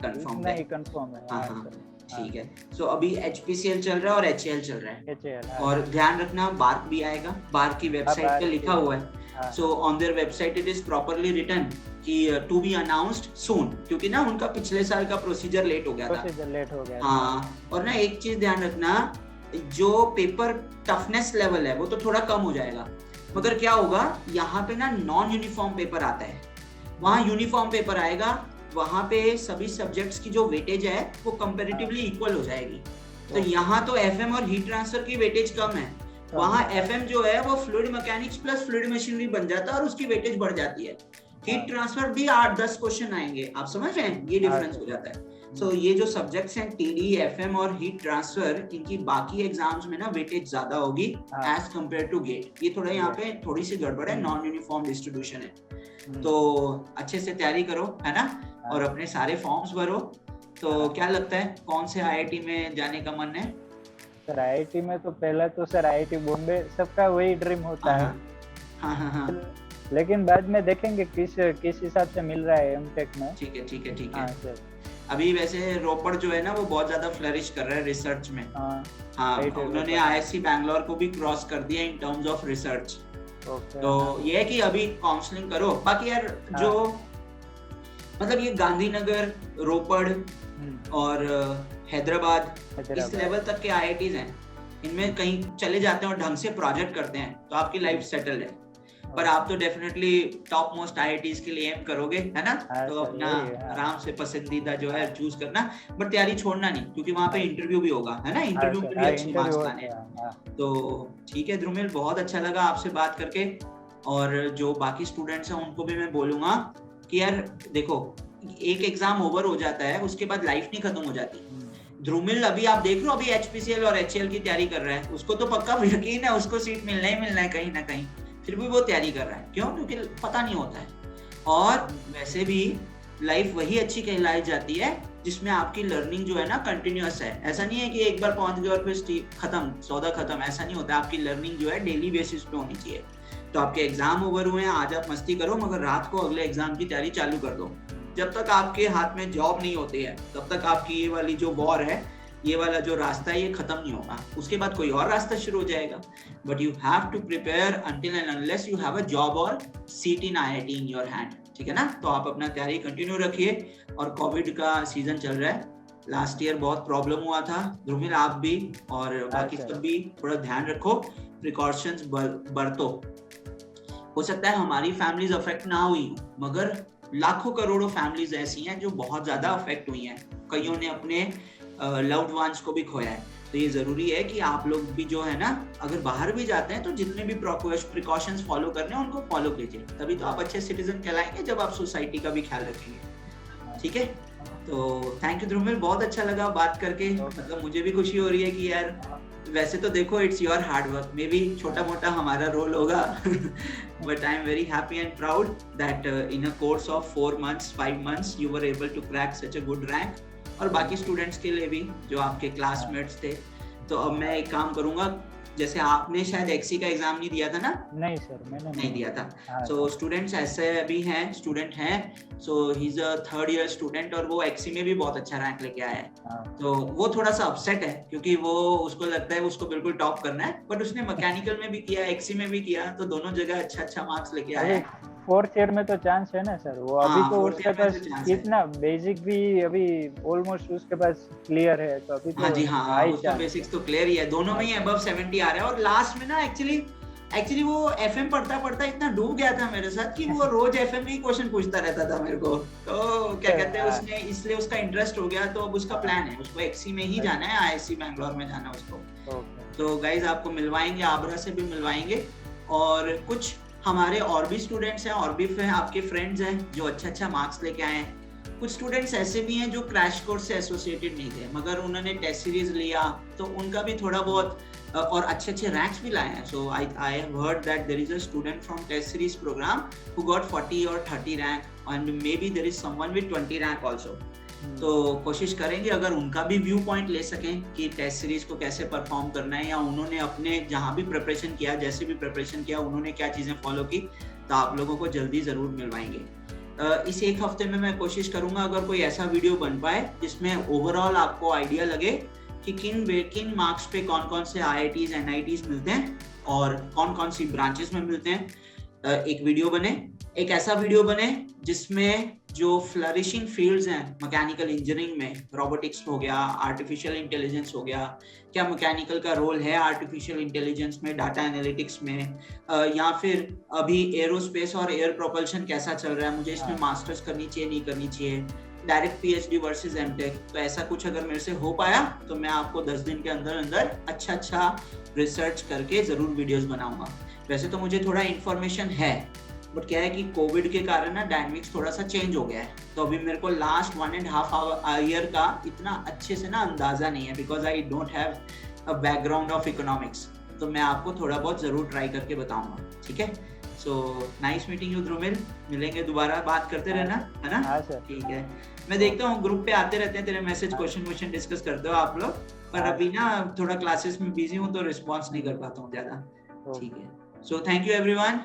कंफर्म है। हाँ, ठीक है। सो अभी HPCL चल रहा है और HAL चल रहा है।
HAL,
और ध्यान रखना बार्क भी आएगा, बार्क की वेबसाइट पे लिखा हुआ है। So on their website it is properly written कि टू बी अनाउंस्ड सून, क्योंकि ना उनका पिछले साल का प्रोसीजर लेट हो गया था। हाँ, और ना एक चीज ध्यान रखना, जो पेपर टफनेस लेवल है वो तो थोड़ा कम हो जाएगा, मगर क्या होगा यहाँ पे ना नॉन यूनिफॉर्म पेपर आता है। वहाँ यूनिफॉर्म पेपर आएगा, वहाँ पे सभी सब्जेक्ट्स की जो वेटेज है वो कंपैरेटिवली इक्वल हो जाएगी। तो यहाँ तो एफएम और हीट ट्रांसफर की वेटेज कम है, वहाँ एफएम जो है वो fluid mechanics plus fluid machinery बन जाता है और उसकी वेटेज बढ़ जाती है। हीट ट्रांसफर भी 8-10 क्वेश्चन आएंगे, आप समझ रहे हैं, ये डिफरेंस हो जाता है। सो ये जो सब्जेक्ट्स हैं टीडी, एफएम और हीट ट्रांसफर, इनकी बाकी एग्जाम्स में ना वेटेज ज्यादा होगी एज कंपेयर टू गेट। ये थोड़ा यहाँ पे थोड़ी सी गड़बड़ है, नॉन यूनिफॉर्म डिस्ट्रीब्यूशन है। तो अच्छे से तैयारी करो, है ना, और अपने सारे फॉर्म्स भरो। तो क्या लगता है कौन से आईआईटी में जाने का मन है?
सर आईआईटी में तो पहला तो सर आईआईटी बॉम्बे, सबका वही ड्रीम होता है।
हाँ।
लेकिन बाद में देखेंगे किस हिसाब से मिल रहा है एमटेक में।
ठीक है।
हाँ सर।
अभी वैसे रोपड़ जो है ना वो बहुत ज्यादा फ्लरिश कर रहा है रिसर्च में। हाँ, उन्होंने आईएससी बैंगलोर को भी क्रॉस कर दिया इन टर्म्स ऑफ रिसर्च। तो ये है कि अभी काउंसलिंग करो। बाकी यार जो मतलब ये गांधीनगर, रोपड़ और हैदराबाद, इस लेवल तक के आईआईटीज हैं, इनमें कहीं चले जाते हैं और ढंग से प्रोजेक्ट करते हैं तो आपकी लाइफ सेटल्ड है। पर आप तो डेफिनेटली टॉप मोस्ट आईआईटीज के लिए एम करोगे, है ना? तो अपना आराम से पसंदीदा जो है चूज करना, बट तैयारी छोड़ना नहीं, क्योंकि वहाँ पे इंटरव्यू भी होगा, है ना? इंटरव्यू में भी अच्छे मार्क्स लाने हैं। तो ठीक है ध्रुमिल, बहुत अच्छा लगा आपसे बात करके। और जो बाकी स्टूडेंट्स हैं उनको भी मैं बोलूंगा कि यार देखो, एक एग्जाम ओवर हो जाता है, उसके बाद लाइफ नहीं खत्म हो जाती। ध्रुमिल अभी आप देख लो, अभी एचपीसीएल और एचएएल की तैयारी कर रहा है, उसको तो पक्का यकीन है उसको सीट मिलना ही मिलना है कहीं ना कहीं, फिर भी वो तैयारी कर रहा है। क्यों? क्योंकि पता नहीं होता है। और वैसे भी लाइफ वही अच्छी कहलाई जाती है जिसमें आपकी लर्निंग जो है ना कंटिन्यूअस है। ऐसा नहीं है कि एक बार पहुंच गए और फिर खत्म, सौदा खत्म, ऐसा नहीं होता। आपकी लर्निंग जो है डेली बेसिस पे होनी चाहिए। तो आपके एग्जाम ओवर हुए हैं, आज आप मस्ती करो, मगर रात को अगले एग्जाम की तैयारी चालू कर दो। जब तक आपके हाथ में जॉब नहीं होती है तब तक आपकी ये वाली जो वॉर है, ये वाला जो रास्ता है, ये खत्म नहीं होगा। उसके बाद कोई और रास्ता शुरू हो जाएगा। But you have to prepare until and unless you have a job और seat in IIT in your hand. ठीक है ना? तो आप अपना तैयारी कंटिन्यू रखिए। और कोविड का सीजन चल रहा है, लास्ट ईयर बहुत प्रॉब्लम हुआ था। ध्रुमिल आप भी और बाकी सब भी थोड़ा ध्यान रखो, प्रिकॉशंस बरतो। हो सकता है हमारी फैमिलीज अफेक्ट ना हुई हो, मगर लाखों करोड़ों फैमिलीज ऐसी हैं जो बहुत ज्यादा अफेक्ट हुई हैं। कईयों ने अपने लव्ड वंस को भी खोया है। तो ये जरूरी है कि आप लोग भी जो है ना, अगर बाहर भी जाते हैं तो जितने भी प्रिकॉशंस फॉलो करने हैं उनको फॉलो कीजिए, तभी तो आप अच्छे सिटीजन कहलाएंगे जब आप सोसाइटी का भी ख्याल रखेंगे। ठीक है? तो थैंक यू ध्रुमिल, बहुत अच्छा लगा बात करके। मतलब मुझे भी खुशी हो रही है कि यार, वैसे तो देखो it's your hard work, maybe छोटा मोटा हमारा रोल होगा, but I am very happy and proud that in a course of 4 months 5 months you were able to crack such a good rank. और बाकी स्टूडेंट्स के लिए भी जो आपके क्लासमेट्स थे। तो अब मैं एक काम करूंगा, जैसे आपने शायद एक्सी का एग्जाम नहीं दिया था ना?
नहीं सर, मैंने
नहीं दिया था। सो स्टूडेंट्स ऐसे भी हैं, स्टूडेंट हैं, so he is a 3rd year student और वो एक्सी में भी बहुत अच्छा रैंक लेके आया है। तो वो थोड़ा सा अपसेट है क्योंकि वो उसको लगता है उसको बिल्कुल टॉप करना है, बट उसने मैकेनिकल में भी किया, एक्सी में भी किया, तो दोनों जगह अच्छा मार्क्स लेके आया है।
4th year में तो चांस है ना सर, वो अभी तो उसके पास कितना बेसिक भी अभी ऑलमोस्ट उसके पास क्लियर है, तो अभी तो
हाँ जी हाँ, उसका बेसिक्स तो क्लियर ही है, दोनों में ही अबव 70 आ रहा है। और लास्ट में ना एक्चुअली वो एफएम पढ़ता इतना डूब गया था मेरे साथ कि वो रोज एफएम में ही क्वेश्चन पूछता रहता था मेरे को। तो क्या कहते हैं, उसने इसलिए उसका इंटरेस्ट हो गया। तो अब उसका प्लान है, उसको एक्सी में ही जाना है, आईआईसी बैंगलोर में जाना उसको। तो गाइज आपको मिलवाएंगे, आबरा से भी मिलवाएंगे। और कुछ हमारे और भी स्टूडेंट्स हैं, और भी आपके फ्रेंड्स हैं जो अच्छा मार्क्स लेके आए हैं। कुछ स्टूडेंट्स ऐसे भी हैं जो क्रैश कोर्स से एसोसिएटेड नहीं थे, मगर उन्होंने टेस्ट सीरीज लिया तो उनका भी थोड़ा बहुत और अच्छे रैंक्स भी लाए हैं। So I have heard that there is a student from test series program who got 40 और 30 rank, and maybe there is someone with 20 rank also. तो कोशिश करेंगे अगर उनका भी व्यू पॉइंट ले सकें कि टेस्ट सीरीज को कैसे परफॉर्म करना है, या उन्होंने अपने जहां भी प्रिपरेशन किया, जैसे भी प्रिपरेशन किया, उन्होंने क्या चीजें फॉलो की, तो आप लोगों को जल्दी जरूर मिलवाएंगे। इस एक हफ्ते में मैं कोशिश करूंगा अगर कोई ऐसा वीडियो बन पाए जिसमें ओवरऑल आपको आइडिया लगे कि किन मार्क्स पे कौन से IITs NITs मिलते हैं और कौन सी ब्रांचेस में मिलते हैं। एक वीडियो बने, एक ऐसा वीडियो बने जिसमें जो फ्लरिशिंग फील्ड्स हैं मैकेनिकल इंजीनियरिंग में, रोबोटिक्स हो गया, आर्टिफिशियल इंटेलिजेंस हो गया, क्या मैकेनिकल का रोल है आर्टिफिशियल इंटेलिजेंस में, डाटा एनालिटिक्स में, या फिर अभी एरोस्पेस और एयर प्रोपल्शन कैसा चल रहा है, मुझे इसमें मास्टर्स करनी चाहिए नहीं करनी चाहिए, डायरेक्ट पीएचडी वर्सेस एमटेक, तो ऐसा कुछ अगर मेरे से हो पाया तो मैं आपको 10 दिन के अंदर अंदर अच्छा रिसर्च करके जरूर वीडियोस बनाऊंगा। वैसे तो मुझे थोड़ा इन्फॉर्मेशन है, बट क्या है कि कोविड के कारण ना डायनेमिक्स थोड़ा सा चेंज हो गया है, तो अभी मेरे को लास्ट 1.5 ईयर का इतना अच्छे से ना अंदाजा नहीं है, because I don't have a background of economics. तो मैं आपको थोड़ा बहुत जरूर ट्राई करके बताऊंगा, ठीक है। So nice meeting you Dhrumil, मिलेंगे दोबारा, बात करते रहना, है ना?
हाँ सर।
ठीक है, मैं देखता हूँ ग्रुप पे आते रहते हैं तेरे मैसेज, क्वेश्चन डिस्कस करते हो आप लोग, पर अभी ना थोड़ा क्लासेस में बिजी हूँ तो रिस्पॉन्स नहीं कर पाता हूँ ज्यादा, ठीक है। So thank you everyone,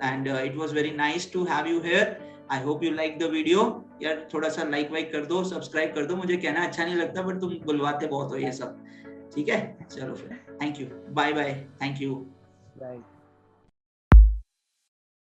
and it was very nice to have you here. I hope you like the video. यार थोड़ा सा लाइक वाइक कर दो, सब्सक्राइब कर दो, मुझे कहना अच्छा नहीं लगता बट तुम बुलवाते बहुत हो ये सब, ठीक है। चलो फिर, thank you, bye bye, thank you,
bye.